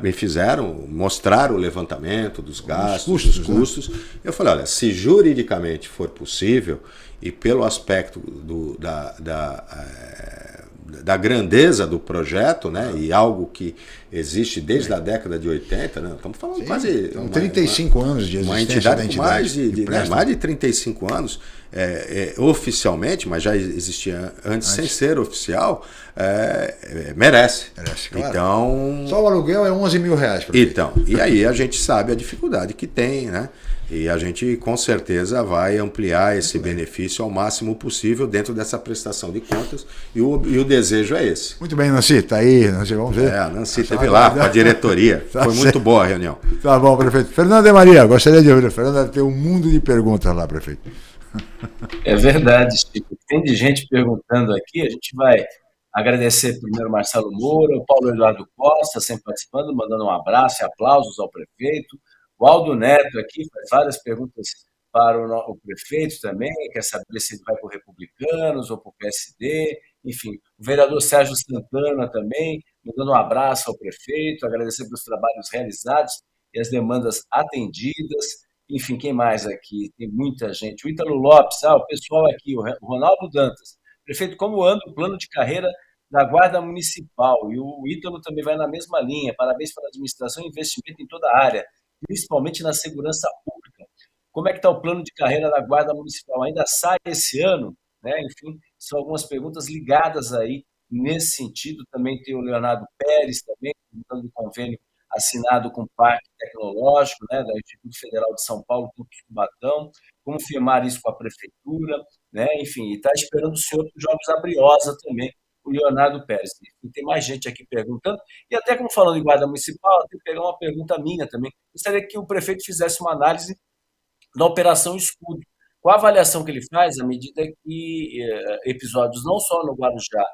me fizeram mostrar o levantamento dos gastos, dos custos. Né? Eu falei, olha, se juridicamente for possível, e pelo aspecto da grandeza do projeto, né? E algo que existe desde a década de 80, né? Estamos falando quase... 35 anos de existência uma entidade da entidade. Com mais de 35 anos, oficialmente, mas já existia antes sem ser oficial, merece. Claro. Então, só o aluguel é 11 mil reais. Então, e aí a gente sabe a dificuldade que tem, né? E a gente com certeza vai ampliar esse benefício ao máximo possível dentro dessa prestação de contas, e o desejo é esse. Muito bem, Nancy, tá aí, Nancy, vamos ver. A Nancy esteve lá com a diretoria, foi muito boa a reunião. Tá bom, prefeito. Fernando de Maria, gostaria de ouvir. Fernando tem um mundo de perguntas lá, prefeito. É verdade, Chico. Tem de gente perguntando aqui, a gente vai agradecer primeiro Marcelo Moura, o Paulo Eduardo Costa, sempre participando, mandando um abraço e aplausos ao prefeito. O Aldo Neto aqui faz várias perguntas para o prefeito também, quer saber se ele vai para o Republicanos ou para o PSD, enfim. O vereador Sérgio Santana também, mandando um abraço ao prefeito, agradecer pelos trabalhos realizados e as demandas atendidas. Enfim, quem mais aqui? Tem muita gente. O Ítalo Lopes, o pessoal aqui, o Ronaldo Dantas. Prefeito, como anda o plano de carreira da Guarda Municipal? E o Ítalo também vai na mesma linha. Parabéns pela administração e investimento em toda a área, principalmente na segurança pública. Como é que está o plano de carreira da Guarda Municipal? Ainda sai esse ano? Né? Enfim, são algumas perguntas ligadas aí nesse sentido. Também tem o Leonardo Pérez, também, perguntando do convênio assinado com o Parque Tecnológico, né, do Instituto Federal de São Paulo, Campus Cubatão, como firmar isso com a Prefeitura, né? Enfim, e está esperando o senhor dos Jogos Abriosa também, o Leonardo Pérez. E tem mais gente aqui perguntando, e até como falando em Guarda Municipal, eu tenho que pegar uma pergunta minha também. Gostaria que o prefeito fizesse uma análise da Operação Escudo. Qual a avaliação que ele faz à medida que episódios não só no Guarujá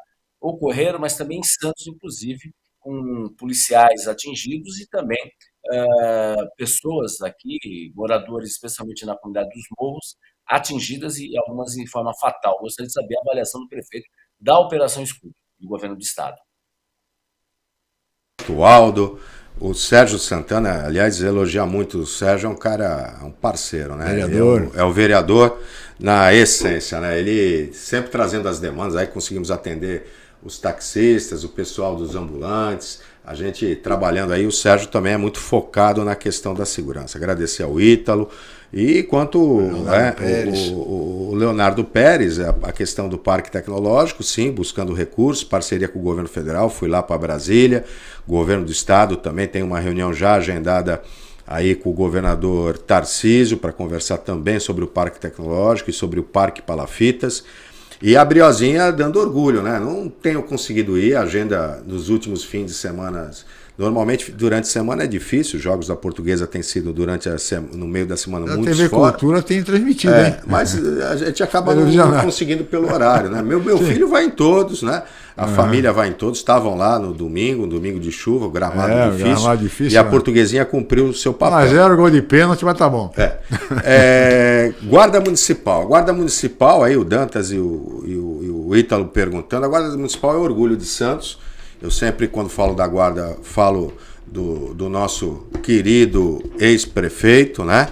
ocorreram, mas também em Santos, inclusive, com policiais atingidos e também pessoas aqui, moradores, especialmente na comunidade dos Morros, atingidas e algumas em forma fatal. Gostaria de saber a avaliação do prefeito da Operação Escudo, do governo do Estado. O Aldo, o Sérgio Santana, aliás, elogiar muito o Sérgio, é um cara, um parceiro, né? Vereador. É o vereador na essência, né? Ele sempre trazendo as demandas, aí conseguimos atender os taxistas, o pessoal dos ambulantes, a gente trabalhando aí. O Sérgio também é muito focado na questão da segurança. Agradecer ao Ítalo. E quanto o Leonardo Pérez, a questão do Parque Tecnológico, sim, buscando recursos, parceria com o governo federal, fui lá para Brasília, o governo do estado também tem uma reunião já agendada aí com o governador Tarcísio para conversar também sobre o Parque Tecnológico e sobre o Parque Palafitas. E a Briozinha dando orgulho, né? Não tenho conseguido ir, a agenda dos últimos fins de semana, normalmente durante a semana é difícil, os jogos da Portuguesa têm sido no meio da semana muito fora. A TV Cultura tem transmitido, hein? Mas a gente acaba não conseguindo pelo horário, né? Meu filho vai em todos, né? A família vai em todos, estavam lá no domingo, um domingo de chuva, o gramado difícil, e a Portuguesinha cumpriu o seu papel. Mas era gol de pênalti, mas tá bom. Guarda Municipal, aí o Dantas e o Ítalo perguntando, a Guarda Municipal é orgulho de Santos. Eu sempre, quando falo da Guarda, falo do nosso querido ex-prefeito, né?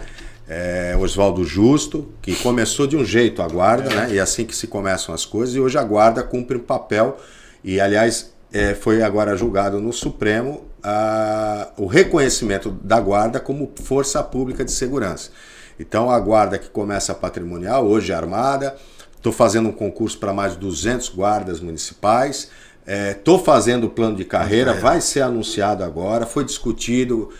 Oswaldo Justo, que começou de um jeito a Guarda, né? E é assim que se começam as coisas, e hoje a Guarda cumpre um papel, e aliás foi agora julgado no Supremo o reconhecimento da Guarda como força pública de segurança. Então a Guarda que começa patrimonial, hoje é armada, estou fazendo um concurso para mais de 200 guardas municipais, Estou fazendo o plano de carreira, vai ser anunciado agora, foi discutido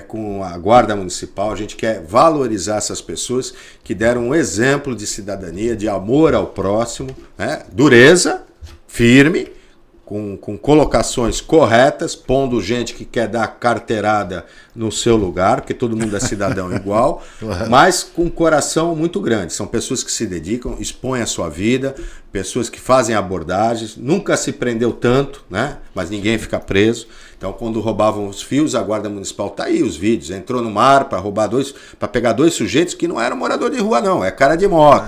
com a Guarda Municipal. A gente quer valorizar essas pessoas que deram um exemplo de cidadania, de amor ao próximo, né? Dureza, firme, com colocações corretas, pondo gente que quer dar carteirada no seu lugar, porque todo mundo é cidadão igual, mas com um coração muito grande. São pessoas que se dedicam, expõem a sua vida, pessoas que fazem abordagens, nunca se prendeu tanto, né? Mas ninguém fica preso. Então, quando roubavam os fios, a Guarda Municipal tá aí os vídeos, entrou no mar para pegar 2 sujeitos que não eram morador de rua, não, é cara de moto.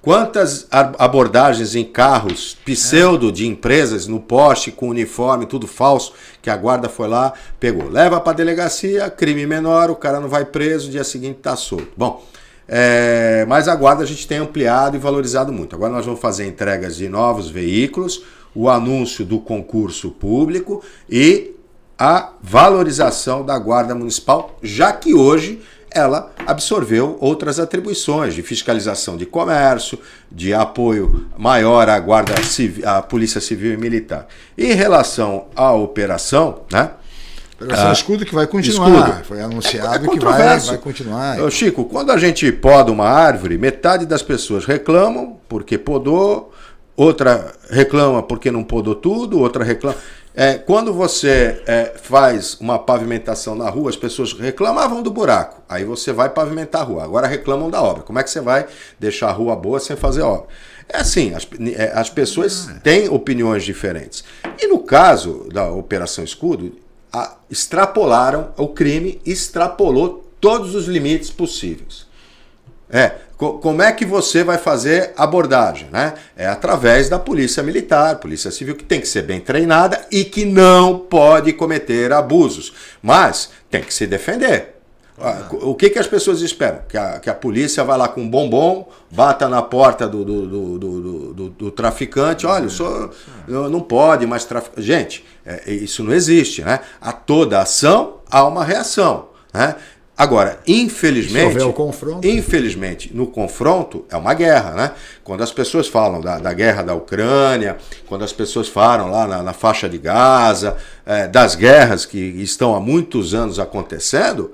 Quantas abordagens em carros pseudo de empresas no poste com uniforme, tudo falso, que a guarda foi lá, pegou. Leva para a delegacia, crime menor, o cara não vai preso, dia seguinte está solto. Bom, mas a guarda a gente tem ampliado e valorizado muito. Agora nós vamos fazer entregas de novos veículos, o anúncio do concurso público e a valorização da Guarda Municipal, já que hoje ela absorveu outras atribuições de fiscalização de comércio, de apoio maior à Guarda Civil, à Polícia Civil e Militar. Em relação à operação, né? Operação Escudo que vai continuar. Escudo. Foi anunciado que vai continuar. Chico, quando a gente poda uma árvore, metade das pessoas reclamam porque podou, outra reclama porque não podou tudo, outra reclama. Quando você faz uma pavimentação na rua, as pessoas reclamavam do buraco. Aí você vai pavimentar a rua. Agora reclamam da obra. Como é que você vai deixar a rua boa sem fazer obra? É assim, as pessoas têm opiniões diferentes. E no caso da Operação Escudo, extrapolaram o crime, extrapolou todos os limites possíveis. Como é que você vai fazer abordagem, né? É através da Polícia Militar, Polícia Civil, que tem que ser bem treinada e que não pode cometer abusos, mas tem que se defender. O que as pessoas esperam? Que a polícia vá lá com um bombom, bata na porta do traficante, olha, não pode mais traficar. Gente, isso não existe, né? A toda ação há uma reação, né? Agora, infelizmente, no confronto é uma guerra, né? Quando as pessoas falam da guerra da Ucrânia, quando as pessoas falam lá na faixa de Gaza, das guerras que estão há muitos anos acontecendo,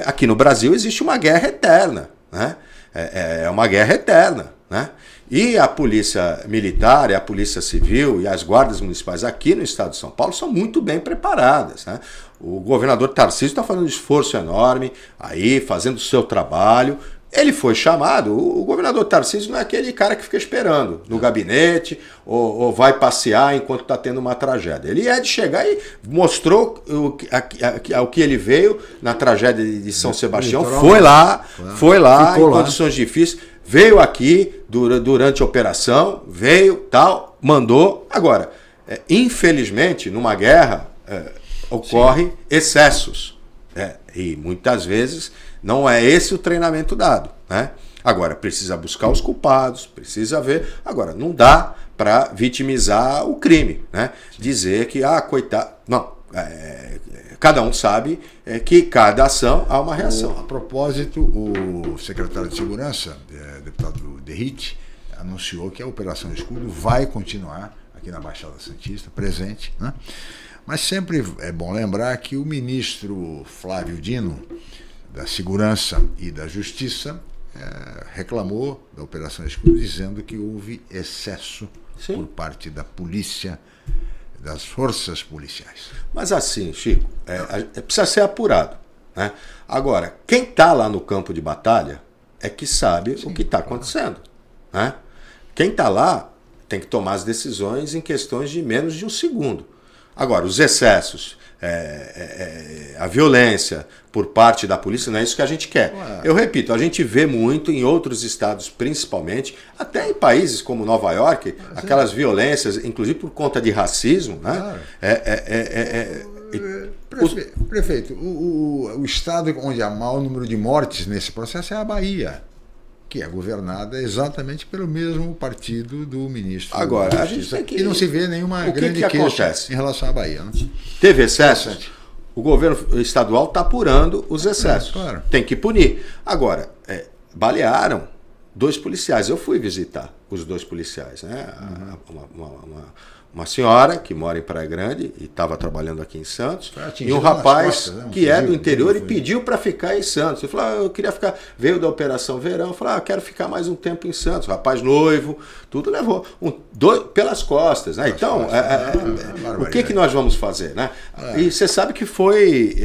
aqui no Brasil existe uma guerra eterna, né? É uma guerra eterna, né? E a Polícia Militar, e a Polícia Civil e as guardas municipais aqui no estado de São Paulo são muito bem preparadas, né? O governador Tarcísio está fazendo um esforço enorme aí, fazendo o seu trabalho. Ele foi chamado, o governador Tarcísio não é aquele cara que fica esperando no gabinete ou vai passear enquanto está tendo uma tragédia. Ele é de chegar e mostrou o que ele veio na tragédia de São Sebastião, foi lá em condições difíceis, veio aqui durante a operação, veio, tal, mandou. Agora, infelizmente, numa guerra ocorrem excessos, e muitas vezes não é esse o treinamento dado, né? Agora, precisa buscar os culpados, precisa ver. Agora, não dá para vitimizar o crime, né? Dizer que, coitado. Não, cada um sabe que cada ação há uma reação. A propósito, o secretário de Segurança, deputado Derrite, anunciou que a Operação Escudo vai continuar aqui na Baixada Santista, presente, né? Mas sempre é bom lembrar que o ministro Flávio Dino, da Segurança e da Justiça, reclamou da Operação Escudo, dizendo que houve excesso por parte da polícia, das forças policiais. Mas assim, Chico, precisa ser apurado, né? Agora, quem está lá no campo de batalha é que sabe o que está acontecendo, né? Quem está lá tem que tomar as decisões em questões de menos de um segundo. Agora, os excessos, a violência por parte da polícia, não é isso que a gente quer. Eu repito, a gente vê muito em outros estados, principalmente, até em países como Nova York, aquelas violências, inclusive por conta de racismo, né? Prefeito, o estado onde há maior número de mortes nesse processo é a Bahia, que é governada exatamente pelo mesmo partido do ministro. Agora, a gente tem que... E não se vê nenhuma grande queixa em relação à Bahia. Né? Teve excesso? O governo estadual está apurando os excessos. Claro. Tem que punir. Agora, balearam 2 policiais. Eu fui visitar os 2 policiais, né? Uma senhora que mora em Praia Grande e estava trabalhando aqui em Santos, e um rapaz costas, né? Que é do interior e pediu para ficar em Santos. Ele falou, eu queria ficar, veio da Operação Verão, falou, eu quero ficar mais um tempo em Santos. O rapaz noivo, tudo levou pelas costas, né? Então, o que nós vamos fazer, né? E você sabe que foi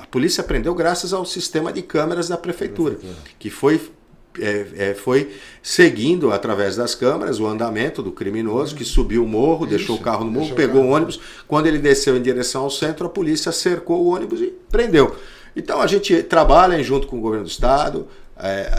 a polícia prendeu graças ao sistema de câmeras da prefeitura, que foi seguindo através das câmeras o andamento do criminoso que subiu o morro, deixou o carro no morro, pegou o ônibus. Quando ele desceu em direção ao centro, a polícia cercou o ônibus e prendeu. Então a gente trabalha junto com o governo do estado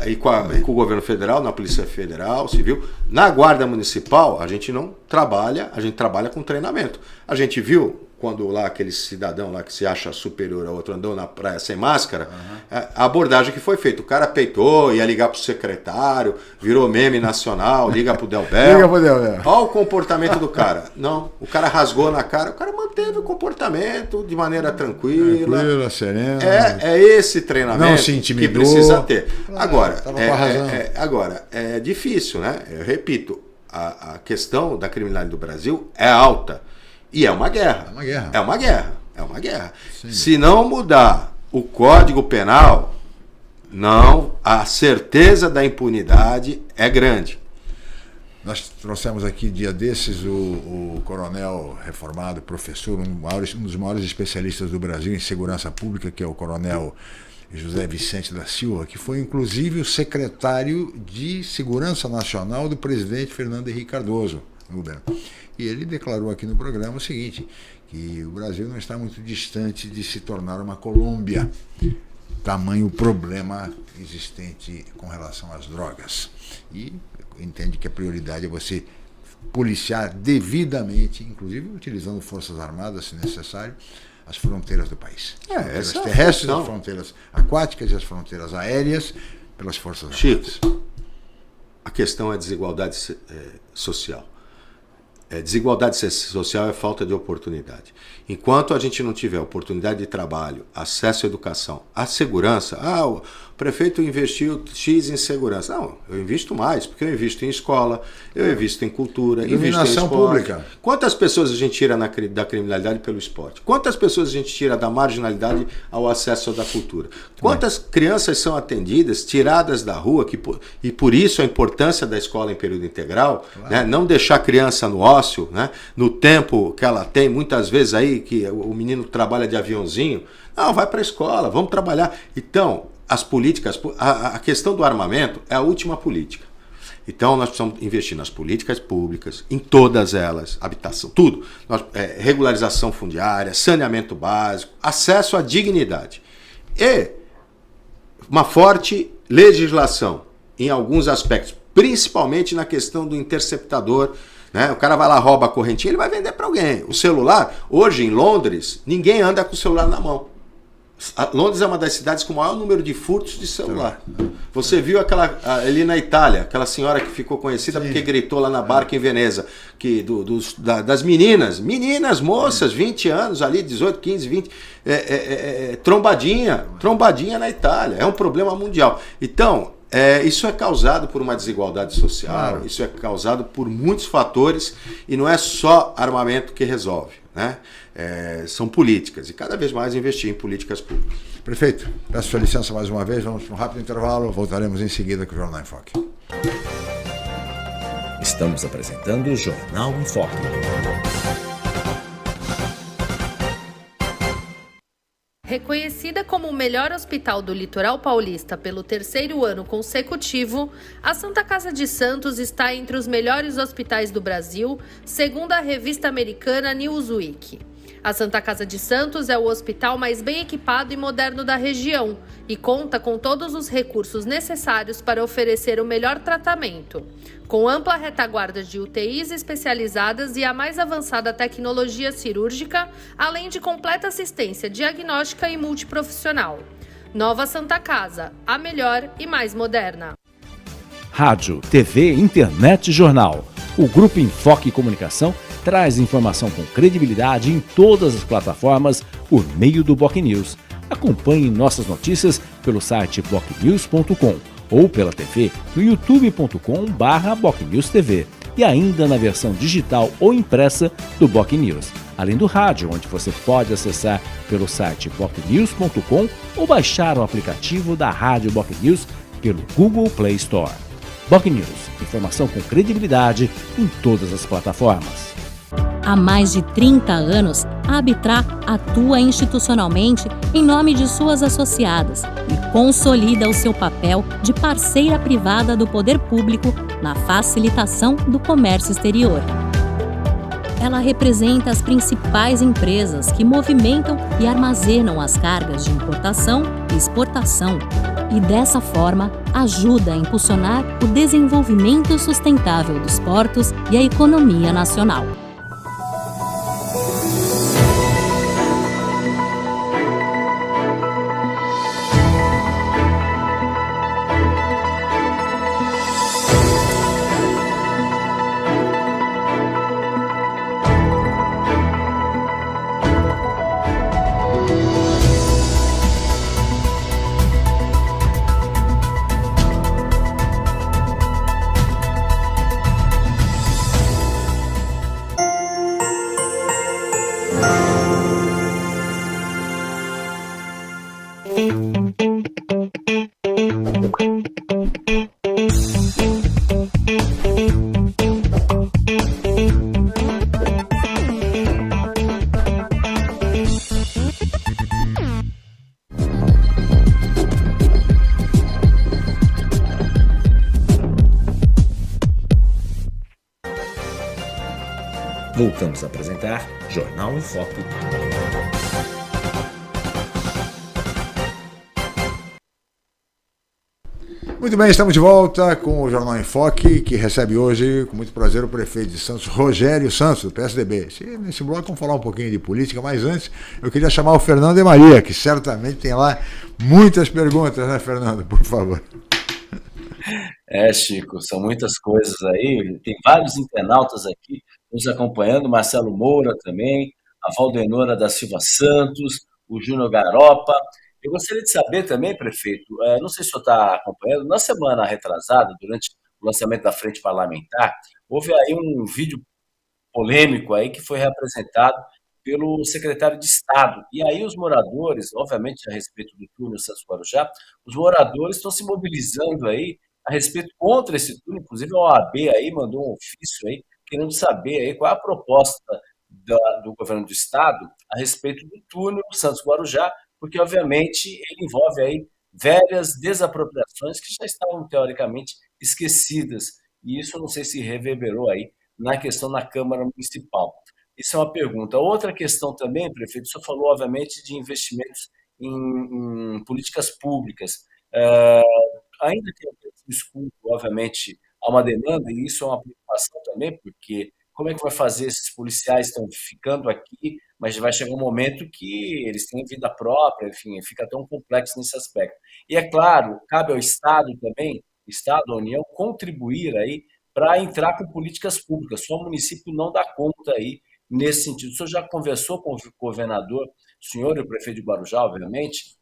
e com o governo federal, na Polícia Federal, Civil. Na Guarda Municipal a gente não trabalha, a gente trabalha com treinamento. A gente viu quando lá aquele cidadão lá que se acha superior ao outro andou na praia sem máscara, a abordagem que foi feita. O cara peitou, ia ligar pro secretário, virou meme nacional, liga pro Delbel. Liga pro Delbel. Olha o comportamento do cara. Não, o cara rasgou na cara, o cara manteve o comportamento de maneira tranquila. Tranquila, serena. É esse treinamento não se intimidou, que precisa ter. Agora, agora, é difícil, né? Eu repito, a questão da criminalidade do Brasil é alta. E é uma guerra. É uma guerra. Sim. Se não mudar o Código Penal, a certeza da impunidade é grande. Nós trouxemos aqui, dia desses, o coronel reformado, professor, um dos maiores especialistas do Brasil em segurança pública, que é o coronel José Vicente da Silva, que foi inclusive o secretário de Segurança Nacional do presidente Fernando Henrique Cardoso. E ele declarou aqui no programa o seguinte, que o Brasil não está muito distante de se tornar uma Colômbia, tamanho problema existente com relação às drogas. E entende que a prioridade é você policiar devidamente, inclusive utilizando forças armadas, se necessário, as fronteiras do país. As fronteiras terrestres, as fronteiras aquáticas e as fronteiras aéreas pelas forças armadas. Chico, a questão é desigualdade social. Desigualdade social é falta de oportunidade. Enquanto a gente não tiver oportunidade de trabalho, acesso à educação, à segurança, o prefeito investiu X em segurança. Não, eu invisto mais, porque eu invisto em escola, eu invisto em cultura, invisto em esporte. Pública. Quantas pessoas a gente tira da criminalidade pelo esporte? Quantas pessoas a gente tira da marginalidade ao acesso da cultura? Quantas crianças são atendidas, tiradas da rua, e por isso a importância da escola em período integral, né? Não deixar a criança no ócio, né? No tempo que ela tem, muitas vezes aí, que o menino trabalha de aviãozinho, não, vai para a escola, vamos trabalhar. Então, as políticas, a questão do armamento é a última política. Então, nós precisamos investir nas políticas públicas, em todas elas, habitação, tudo. Regularização fundiária, saneamento básico, acesso à dignidade. E uma forte legislação em alguns aspectos, principalmente na questão do interceptador. Né? O cara vai lá, rouba a correntinha, ele vai vender para alguém. O celular, hoje em Londres, ninguém anda com o celular na mão. Londres é uma das cidades com o maior número de furtos de celular. Você viu ali na Itália, aquela senhora que ficou conhecida porque gritou lá na barca em Veneza, das meninas, moças, 20 anos ali, 18, 15, 20, trombadinha na Itália. É um problema mundial. Então, isso é causado por uma desigualdade social, isso é causado por muitos fatores e não é só armamento que resolve, né? São políticas e cada vez mais investir em políticas públicas. Prefeito, peço sua licença mais uma vez, vamos para um rápido intervalo, voltaremos em seguida com o Jornal em Foque. Estamos apresentando o Jornal em Foque. Reconhecida como o melhor hospital do litoral paulista pelo 3º ano consecutivo, a Santa Casa de Santos está entre os melhores hospitais do Brasil, segundo a revista americana Newsweek. A Santa Casa de Santos é o hospital mais bem equipado e moderno da região e conta com todos os recursos necessários para oferecer o melhor tratamento, com ampla retaguarda de UTIs especializadas e a mais avançada tecnologia cirúrgica, além de completa assistência diagnóstica e multiprofissional. Nova Santa Casa, a melhor e mais moderna. Rádio, TV, internet e jornal. O Grupo Enfoque Comunicação traz informação com credibilidade em todas as plataformas por meio do BocNews. Acompanhe nossas notícias pelo site bocnews.com ou pela TV no youtube.com/bocnewstv e ainda na versão digital ou impressa do Boc News, além do rádio, onde você pode acessar pelo site bocnews.com ou baixar o aplicativo da Rádio Boc News pelo Google Play Store. Boc News, informação com credibilidade em todas as plataformas. Há mais de 30 anos, a Arbitrar atua institucionalmente em nome de suas associadas e consolida o seu papel de parceira privada do poder público na facilitação do comércio exterior. Ela representa as principais empresas que movimentam e armazenam as cargas de importação e exportação e, dessa forma, ajuda a impulsionar o desenvolvimento sustentável dos portos e a economia nacional. Voltamos a apresentar Jornal em Foco. Muito bem, estamos de volta com o Jornal em Foque, que recebe hoje, com muito prazer, o prefeito de Santos, Rogério Santos, do PSDB. Nesse bloco vamos falar um pouquinho de política, mas antes eu queria chamar o Fernando de Maria, que certamente tem lá muitas perguntas, né, Fernando? Por favor. Chico, são muitas coisas aí, tem vários internautas aqui nos acompanhando, Marcelo Moura também, a Valdenora da Silva Santos, o Júnior Garopa. Eu gostaria de saber também, prefeito, não sei se o senhor está acompanhando, na semana retrasada, durante o lançamento da Frente Parlamentar, houve aí um vídeo polêmico aí que foi representado pelo secretário de Estado. E aí os moradores, obviamente a respeito do túnel Santos Guarujá, os moradores estão se mobilizando aí a respeito contra esse túnel, inclusive a OAB aí mandou um ofício aí querendo saber aí qual é a proposta do governo do Estado a respeito do túnel Santos Guarujá, porque obviamente ele envolve aí velhas desapropriações que já estavam teoricamente esquecidas, e isso não sei se reverberou aí na questão na Câmara Municipal. Isso é uma pergunta. Outra questão também, prefeito, o senhor falou obviamente de investimentos em políticas públicas. Ainda tem um escudo, obviamente, há uma demanda, e isso é uma preocupação também, porque como é que vai fazer esses policiais estão ficando aqui, mas vai chegar um momento que eles têm vida própria, enfim, fica tão complexo nesse aspecto. E é claro, cabe ao Estado também, Estado, a União, contribuir aí para entrar com políticas públicas. Só o município não dá conta aí nesse sentido. O senhor já conversou com o governador, o senhor e o prefeito de Guarujá, obviamente,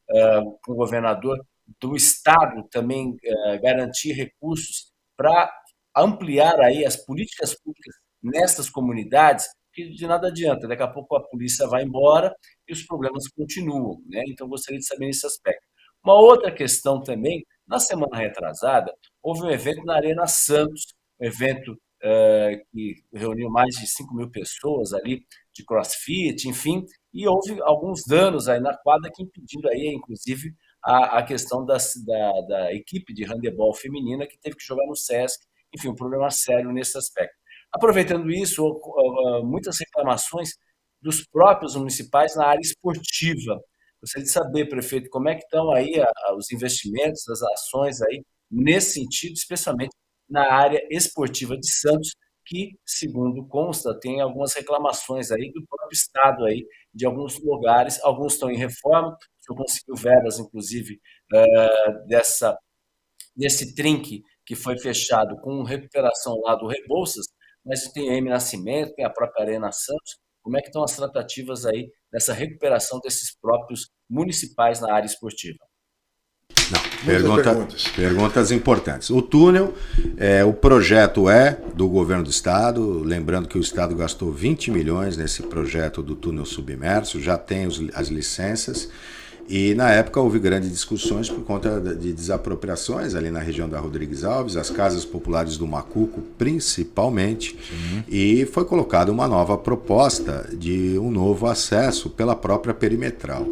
com o governador do Estado também garantir recursos para ampliar aí as políticas públicas nessas comunidades, que de nada adianta, daqui a pouco a polícia vai embora e os problemas continuam, né? Então, gostaria de saber nesse aspecto. Uma outra questão também, na semana retrasada, houve um evento na Arena Santos, um evento que reuniu mais de 5.000 pessoas ali, de crossfit, enfim, e houve alguns danos aí na quadra que impediram aí, inclusive, a questão da equipe de handebol feminina que teve que jogar no Sesc, enfim, um problema sério nesse aspecto. Aproveitando isso, muitas reclamações dos próprios municipais na área esportiva. Gostaria de saber, prefeito, como é que estão aí os investimentos, as ações aí nesse sentido, especialmente na área esportiva de Santos, que, segundo consta, tem algumas reclamações aí do próprio Estado aí, de alguns lugares, alguns estão em reforma, o senhor conseguiu verbas, inclusive, desse trinque que foi fechado com recuperação lá do Rebouças, mas tem M Nascimento, tem a própria Arena Santos. Como é que estão as tratativas aí dessa recuperação desses próprios municipais na área esportiva? Perguntas importantes. O túnel, o projeto é do governo do estado, lembrando que o estado gastou 20 milhões nesse projeto do túnel submerso, já tem as licenças, e na época houve grandes discussões por conta de desapropriações ali na região da Rodrigues Alves, as casas populares do Macuco principalmente, e foi colocada uma nova proposta de um novo acesso pela própria perimetral,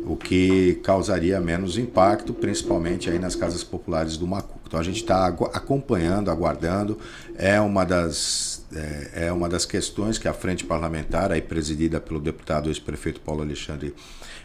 o que causaria menos impacto, principalmente aí nas casas populares do Macuco. Então a gente está acompanhando, aguardando, é uma das questões que a frente parlamentar, aí presidida pelo deputado ex-prefeito Paulo Alexandre,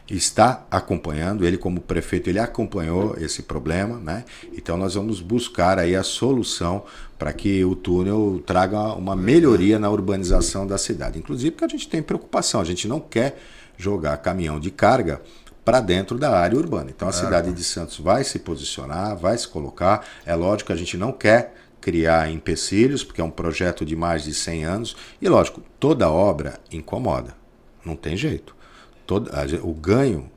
está acompanhando. Ele, como prefeito, ele acompanhou esse problema, né? Então nós vamos buscar aí a solução para que o túnel traga uma melhoria na urbanização da cidade, inclusive porque a gente tem preocupação, a gente não quer jogar caminhão de carga para dentro da área urbana. Então a cidade de Santos vai se posicionar, vai se colocar. É lógico que a gente não quer criar empecilhos, porque é um projeto de mais de 100 anos. E lógico, toda obra incomoda. Não tem jeito. O ganho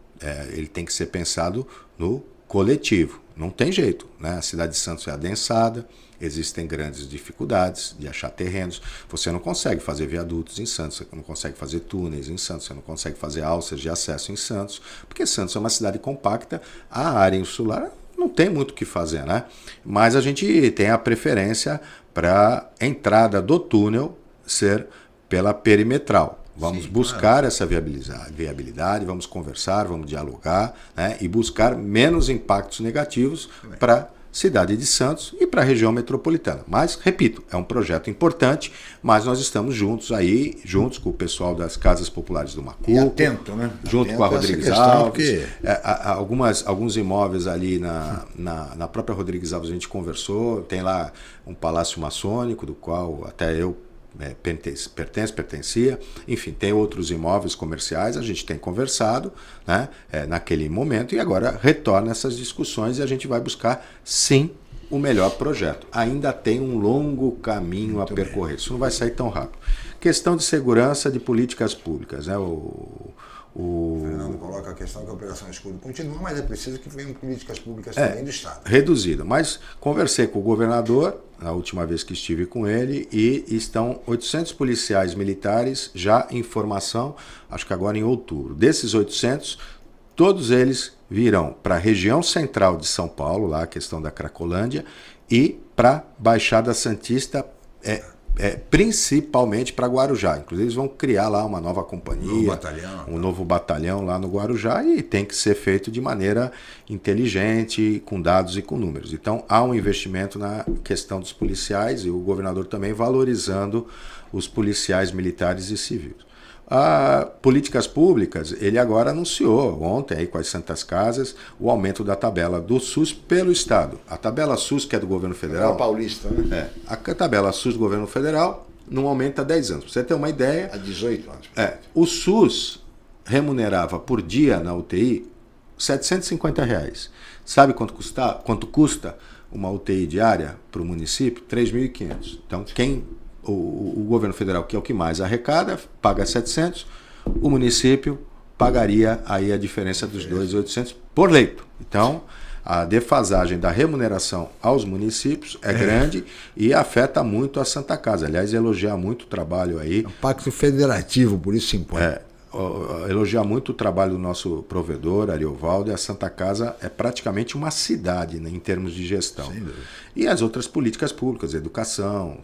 ele tem que ser pensado no coletivo. Não tem jeito, né? A cidade de Santos é adensada, existem grandes dificuldades de achar terrenos. Você não consegue fazer viadutos em Santos, você não consegue fazer túneis em Santos, você não consegue fazer alças de acesso em Santos, porque Santos é uma cidade compacta, a área insular não tem muito o que fazer, né? Mas a gente tem a preferência para a entrada do túnel ser pela perimetral. Vamos buscar essa viabilidade, vamos conversar, vamos dialogar, né, e buscar menos impactos negativos para a cidade de Santos e para a região metropolitana. Mas, repito, é um projeto importante, mas nós estamos juntos com o pessoal das Casas Populares do Macuco. E atento, né? Junto com a Rodrigues Alves. Alguns imóveis ali na própria Rodrigues Alves a gente conversou, tem lá um palácio maçônico, do qual até eu pertencia, enfim, tem outros imóveis comerciais, a gente tem conversado, né, naquele momento, e agora retorna essas discussões e a gente vai buscar, sim, o melhor projeto. Ainda tem um longo caminho a percorrer, isso não vai sair tão rápido. Questão de segurança, de políticas públicas, né, O Fernando coloca a questão que a Operação Escudo continua, mas é preciso que venham políticas públicas também do Estado. Reduzida, mas conversei com o governador, na última vez que estive com ele, e estão 800 policiais militares já em formação, acho que agora em outubro. Desses 800, todos eles virão para a região central de São Paulo, lá a questão da Cracolândia, e para a Baixada Santista, principalmente para Guarujá. Inclusive eles vão criar lá uma nova companhia, um novo batalhão lá no Guarujá, e tem que ser feito de maneira inteligente, com dados e com números. Então há um investimento na questão dos policiais, e o governador também valorizando os policiais militares e civis. Políticas públicas, ele agora anunciou ontem aí com as Santas Casas o aumento da tabela do SUS pelo Estado. A tabela SUS, que é do governo federal... É paulista, né? A tabela SUS do governo federal não aumenta há 10 anos. Pra você ter uma ideia... Há 18 anos. O SUS remunerava por dia na UTI R$ 750. Sabe quanto custa uma UTI diária para o município? R$ 3.500. Então, o governo federal, que é o que mais arrecada, paga 700, o município pagaria aí a diferença dos 2.800 por leito. Então, a defasagem da remuneração aos municípios é grande e afeta muito a Santa Casa. Aliás, elogiar muito o trabalho aí. É um pacto federativo, por isso se impõe. Elogiar muito o trabalho do nosso provedor, Ariovaldo, e a Santa Casa é praticamente uma cidade, né, em termos de gestão. E as outras políticas públicas, educação,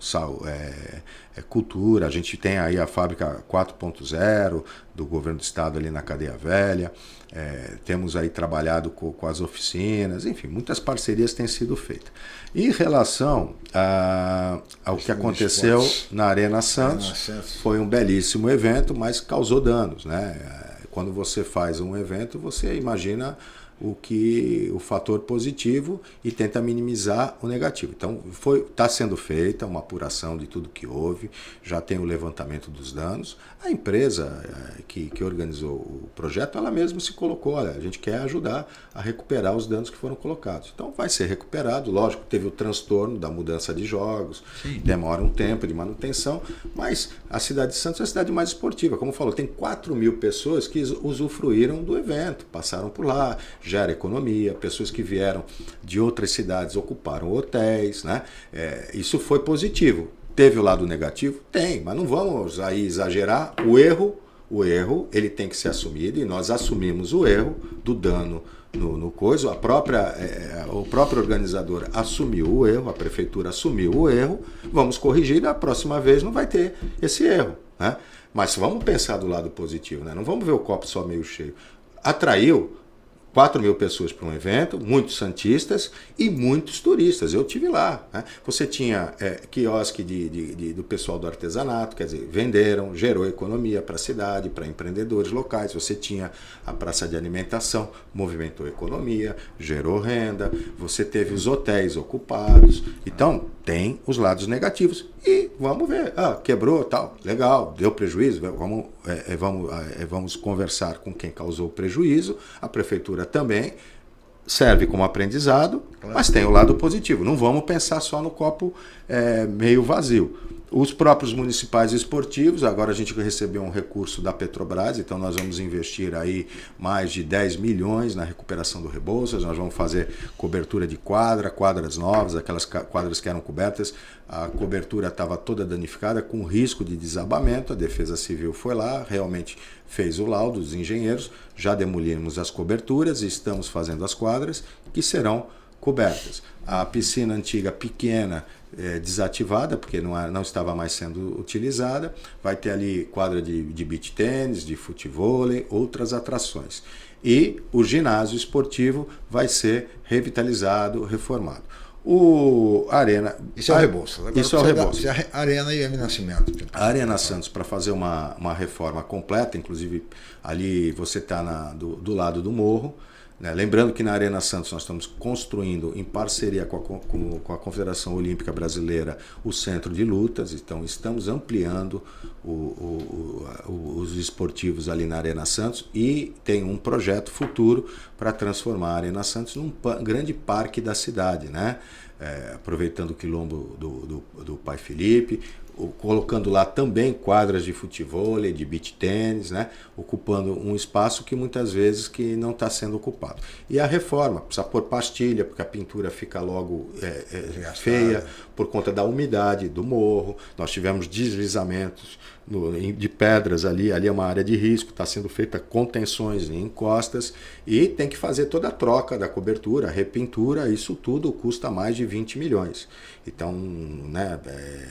cultura, a gente tem aí a fábrica 4.0 do governo do estado ali na Cadeia Velha, temos aí trabalhado com as oficinas, enfim, muitas parcerias têm sido feitas. Em relação ao que aconteceu na Arena Santos, foi um belíssimo evento, mas causou danos, né? Quando você faz um evento, você imagina o fator positivo e tenta minimizar o negativo. Então, está sendo feita uma apuração de tudo que houve, já tem o levantamento dos danos. A empresa que organizou o projeto, ela mesma se colocou, olha, a gente quer ajudar a recuperar os danos que foram colocados. Então vai ser recuperado, lógico, teve o transtorno da mudança de jogos, demora um tempo de manutenção, mas a cidade de Santos é a cidade mais esportiva. Como falou, tem 4 mil pessoas que usufruíram do evento, passaram por lá, gera economia, pessoas que vieram de outras cidades ocuparam hotéis, né? Isso foi positivo. Teve o lado negativo? Tem, mas não vamos aí exagerar. O erro ele tem que ser assumido, e nós assumimos o erro do dano no coisa. O próprio organizador assumiu o erro, a prefeitura assumiu o erro, vamos corrigir, e da próxima vez não vai ter esse erro, né? Mas vamos pensar do lado positivo, né? Não vamos ver o copo só meio cheio. Atraiu 4 mil pessoas para um evento, muitos santistas e muitos turistas. Eu tive lá, né? Você tinha quiosque do pessoal do artesanato, quer dizer, venderam, gerou economia para a cidade, para empreendedores locais. Você tinha a praça de alimentação, movimentou economia, gerou renda. Você teve os hotéis ocupados. Então, tem os lados negativos. E vamos ver, quebrou, tal, legal, deu prejuízo, vamos conversar com quem causou o prejuízo. A prefeitura também serve como aprendizado, mas tem o lado positivo. Não vamos pensar só no copo meio vazio. Os próprios municipais esportivos, agora a gente recebeu um recurso da Petrobras, então nós vamos investir aí mais de 10 milhões na recuperação do Rebouças. Nós vamos fazer cobertura de quadras novas, aquelas quadras que eram cobertas, a cobertura estava toda danificada, com risco de desabamento. A Defesa Civil foi lá, realmente fez o laudo dos engenheiros, já demolimos as coberturas e estamos fazendo as quadras que serão cobertas. A piscina antiga pequena, desativada, porque não estava mais sendo utilizada, vai ter ali quadra de beach tênis, de futevôlei, outras atrações. E o ginásio esportivo vai ser revitalizado, reformado. A Arena... Isso é o Rebouças. Isso é o Rebouças. A Arena e a Nascimento. A Arena Santos, para fazer uma reforma completa, inclusive ali você está do lado do morro, né? Lembrando que na Arena Santos nós estamos construindo, em parceria com a Confederação Olímpica Brasileira, o centro de lutas. Então estamos ampliando os esportivos ali na Arena Santos, e tem um projeto futuro para transformar a Arena Santos num grande parque da cidade, né? Aproveitando o quilombo do Pai Felipe, colocando lá também quadras de futevôlei, de beach tênis, né? Ocupando um espaço que muitas vezes que não está sendo ocupado. E a reforma, precisa pôr pastilha, porque a pintura fica logo feia, por conta da umidade do morro. Nós tivemos deslizamentos de pedras ali é uma área de risco, está sendo feita contenções em encostas, e tem que fazer toda a troca da cobertura, a repintura. Isso tudo custa mais de 20 milhões. Então, né,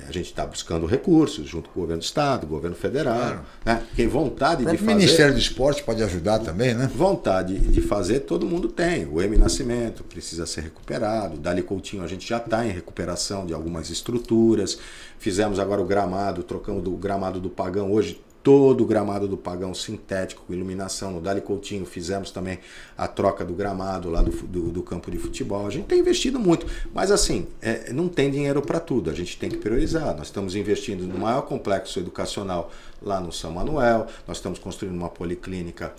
a gente está buscando recursos junto com o governo do estado, governo federal, claro, né? Tem vontade de fazer. O Ministério do Esporte pode ajudar também, né? Vontade de fazer todo mundo tem. O M Nascimento precisa ser recuperado, Dali Coutinho a gente já está em recuperação de algumas estruturas. Fizemos agora o gramado, trocamos do gramado do Pagão, hoje todo o gramado do Pagão sintético, com iluminação. No Dali Coutinho fizemos também a troca do gramado lá do campo de futebol. A gente tem investido muito, mas assim, não tem dinheiro para tudo, a gente tem que priorizar. Nós estamos investindo no maior complexo educacional lá no São Manuel, nós estamos construindo uma policlínica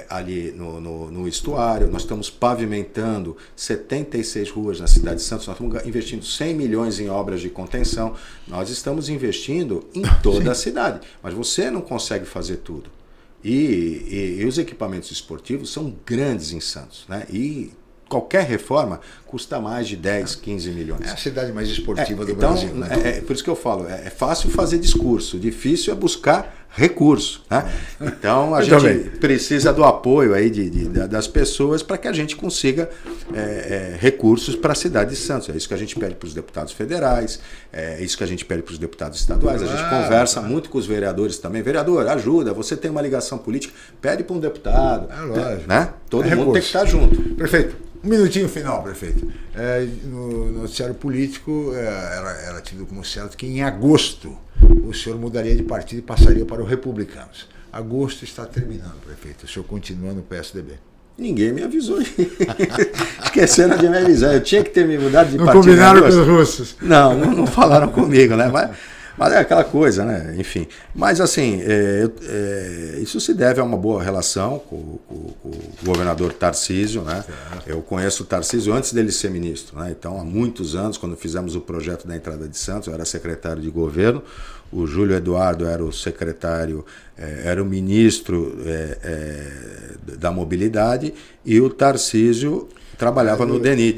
ali no estuário, nós estamos pavimentando 76 ruas na cidade de Santos, nós estamos investindo 100 milhões em obras de contenção, nós estamos investindo em toda a cidade, mas você não consegue fazer tudo. E os equipamentos esportivos são grandes em Santos, né? E qualquer reforma custa mais de 10, 15 milhões. É a cidade mais esportiva do Brasil, né? Por isso que eu falo, é fácil fazer discurso, difícil é buscar recurso, né? Então a gente precisa do apoio aí das pessoas para que a gente consiga recursos para a cidade de Santos. É isso que a gente pede para os deputados federais, é isso que a gente pede para os deputados estaduais. A gente conversa muito com os vereadores também. Vereador, ajuda, você tem uma ligação política, pede para um deputado, né? Todo mundo tem que estar junto. Prefeito, um minutinho final, prefeito. No noticiário político era tido como certo que em agosto o senhor mudaria de partido e passaria para os Republicanos. Agosto está terminando, prefeito. O senhor continua no PSDB. Ninguém me avisou. Esqueceram de me avisar. Eu tinha que ter me mudado de partido. Não combinaram com os russos. Não falaram comigo, né? Mas é aquela coisa, né? Enfim. Mas, assim, isso se deve a uma boa relação com o governador Tarcísio, né? Eu conheço o Tarcísio antes dele ser ministro, né? Então, há muitos anos, quando fizemos o projeto da entrada de Santos, eu era secretário de governo, o Júlio Eduardo era o secretário, era o ministro da mobilidade, e o Tarcísio trabalhava no DENIT.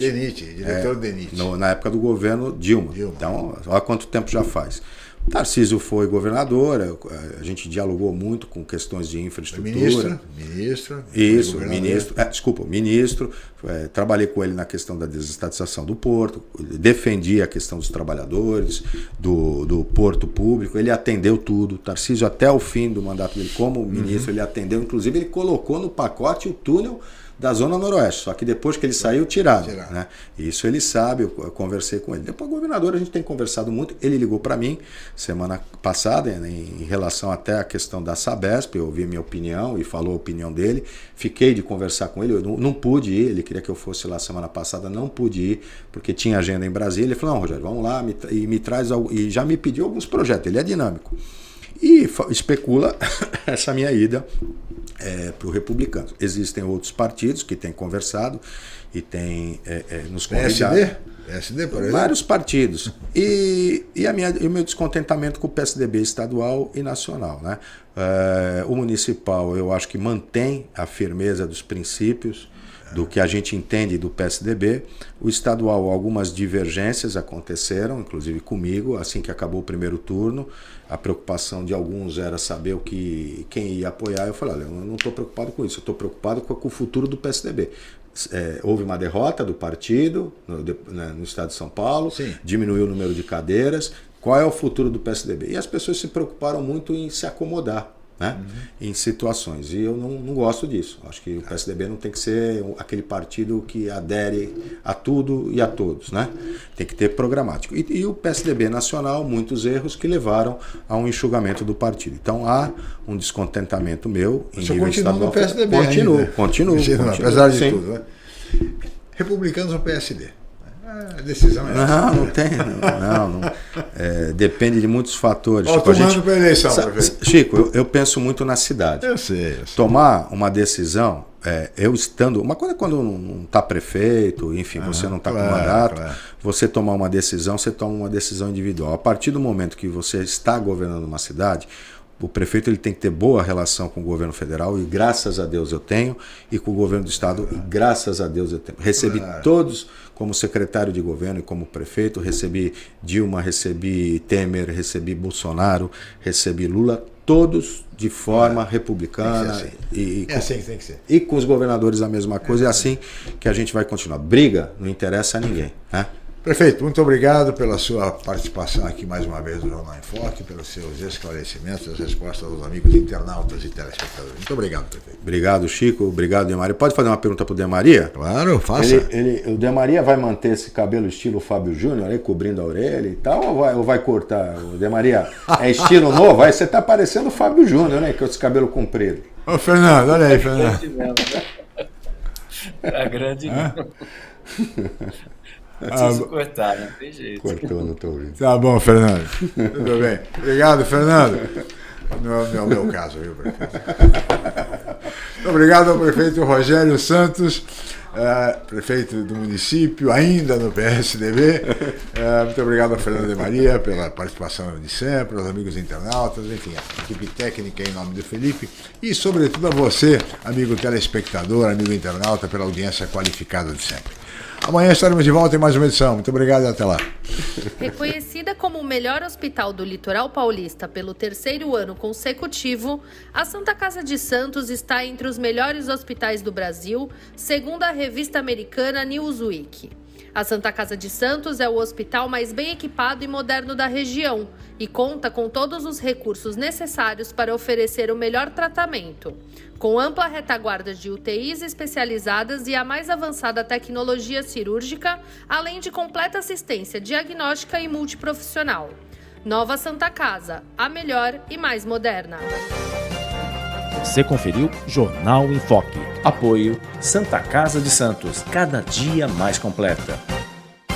Diretor do DENIT. Na época do governo Dilma. Então, olha quanto tempo já faz. O Tarcísio foi governador, a gente dialogou muito com questões de infraestrutura. Ministro. Trabalhei com ele na questão da desestatização do porto, defendi a questão dos trabalhadores, do porto público, ele atendeu tudo. O Tarcísio, até o fim do mandato dele como ministro, ele atendeu, inclusive ele colocou no pacote o túnel da Zona Noroeste, só que depois que ele saiu, tiraram. Né? Isso ele sabe, eu conversei com ele. Depois, o governador, a gente tem conversado muito, ele ligou para mim semana passada, em relação até à questão da Sabesp, eu ouvi minha opinião e falou a opinião dele, fiquei de conversar com ele, eu não pude ir, ele queria que eu fosse lá semana passada, não pude ir, porque tinha agenda em Brasília, ele falou, não, Rogério, vamos lá, me traz algo, e já me pediu alguns projetos, ele é dinâmico. E especula essa minha ida para o Republicano. Existem outros partidos que têm conversado e têm nos convidado. PSD, por exemplo? Vários partidos. E o meu descontentamento com o PSDB estadual e nacional. Né? O municipal, eu acho que mantém a firmeza dos princípios do que a gente entende do PSDB. O estadual, algumas divergências aconteceram, inclusive comigo, assim que acabou o primeiro turno. A preocupação de alguns era saber quem ia apoiar. Eu falei, olha, eu não estou preocupado com isso, eu estou preocupado com o futuro do PSDB. Houve uma derrota do partido no estado de São Paulo, sim, diminuiu o número de cadeiras. Qual é o futuro do PSDB? E as pessoas se preocuparam muito em se acomodar, né? Em situações. E eu não gosto disso. Acho que o PSDB não tem que ser aquele partido que adere a tudo e a todos, né? Tem que ter programático. E o PSDB nacional, muitos erros que levaram a um enxugamento do partido. Então há um descontentamento meu em nível estadual. No PSDB Continuo. Apesar de tudo, né? Republicanos ou PSD? A decisão é essa. Não tem. Depende de muitos fatores. Falta um ano para a eleição, prefeito. Chico, eu penso muito na cidade. Eu sei. Tomar uma decisão, eu estando... Uma coisa é quando não está prefeito, enfim, você não está com mandato, você tomar uma decisão, você toma uma decisão individual. A partir do momento que você está governando uma cidade, o prefeito ele tem que ter boa relação com o governo federal, e graças a Deus eu tenho, e com o governo do estado, e graças a Deus eu tenho. Recebi todos como secretário de governo e como prefeito, recebi Dilma, recebi Temer, recebi Bolsonaro, recebi Lula, todos de forma republicana. Assim. É assim que tem que ser. E com os governadores a mesma coisa, é assim que a gente vai continuar. Briga não interessa a ninguém, né? Prefeito, muito obrigado pela sua participação aqui mais uma vez no Jornal em Foque, pelos seus esclarecimentos, as respostas aos amigos internautas e telespectadores. Muito obrigado, prefeito. Obrigado, Chico. Obrigado, Demaria. Pode fazer uma pergunta para o Demaria? Claro, faça. O Demaria vai manter esse cabelo estilo Fábio Júnior, aí, cobrindo a orelha e tal, ou vai cortar? O Demaria é estilo novo? Aí você tá parecendo o Fábio Júnior, né? Com esse cabelo comprido. Ô, Fernando, olha aí, Fernando. É grande mesmo. Preciso cortar, não tem jeito. Cortou, não estou ouvindo. Tá bom, Fernando. Tudo bem. Obrigado, Fernando. Não é o meu caso, viu, prefeito? Muito obrigado ao prefeito Rogério Santos, prefeito do município, ainda no PSDB. Muito obrigado ao Fernando Demaria pela participação de sempre, aos amigos internautas, enfim, a equipe técnica em nome do Felipe e, sobretudo, a você, amigo telespectador, amigo internauta, pela audiência qualificada de sempre. Amanhã estaremos de volta em mais uma edição. Muito obrigado e até lá. Reconhecida como o melhor hospital do litoral paulista pelo 3º ano consecutivo, a Santa Casa de Santos está entre os melhores hospitais do Brasil, segundo a revista americana Newsweek. A Santa Casa de Santos é o hospital mais bem equipado e moderno da região e conta com todos os recursos necessários para oferecer o melhor tratamento, com ampla retaguarda de UTIs especializadas e a mais avançada tecnologia cirúrgica, além de completa assistência diagnóstica e multiprofissional. Nova Santa Casa, a melhor e mais moderna. Você conferiu Jornal em Foque. Apoio Santa Casa de Santos, cada dia mais completa.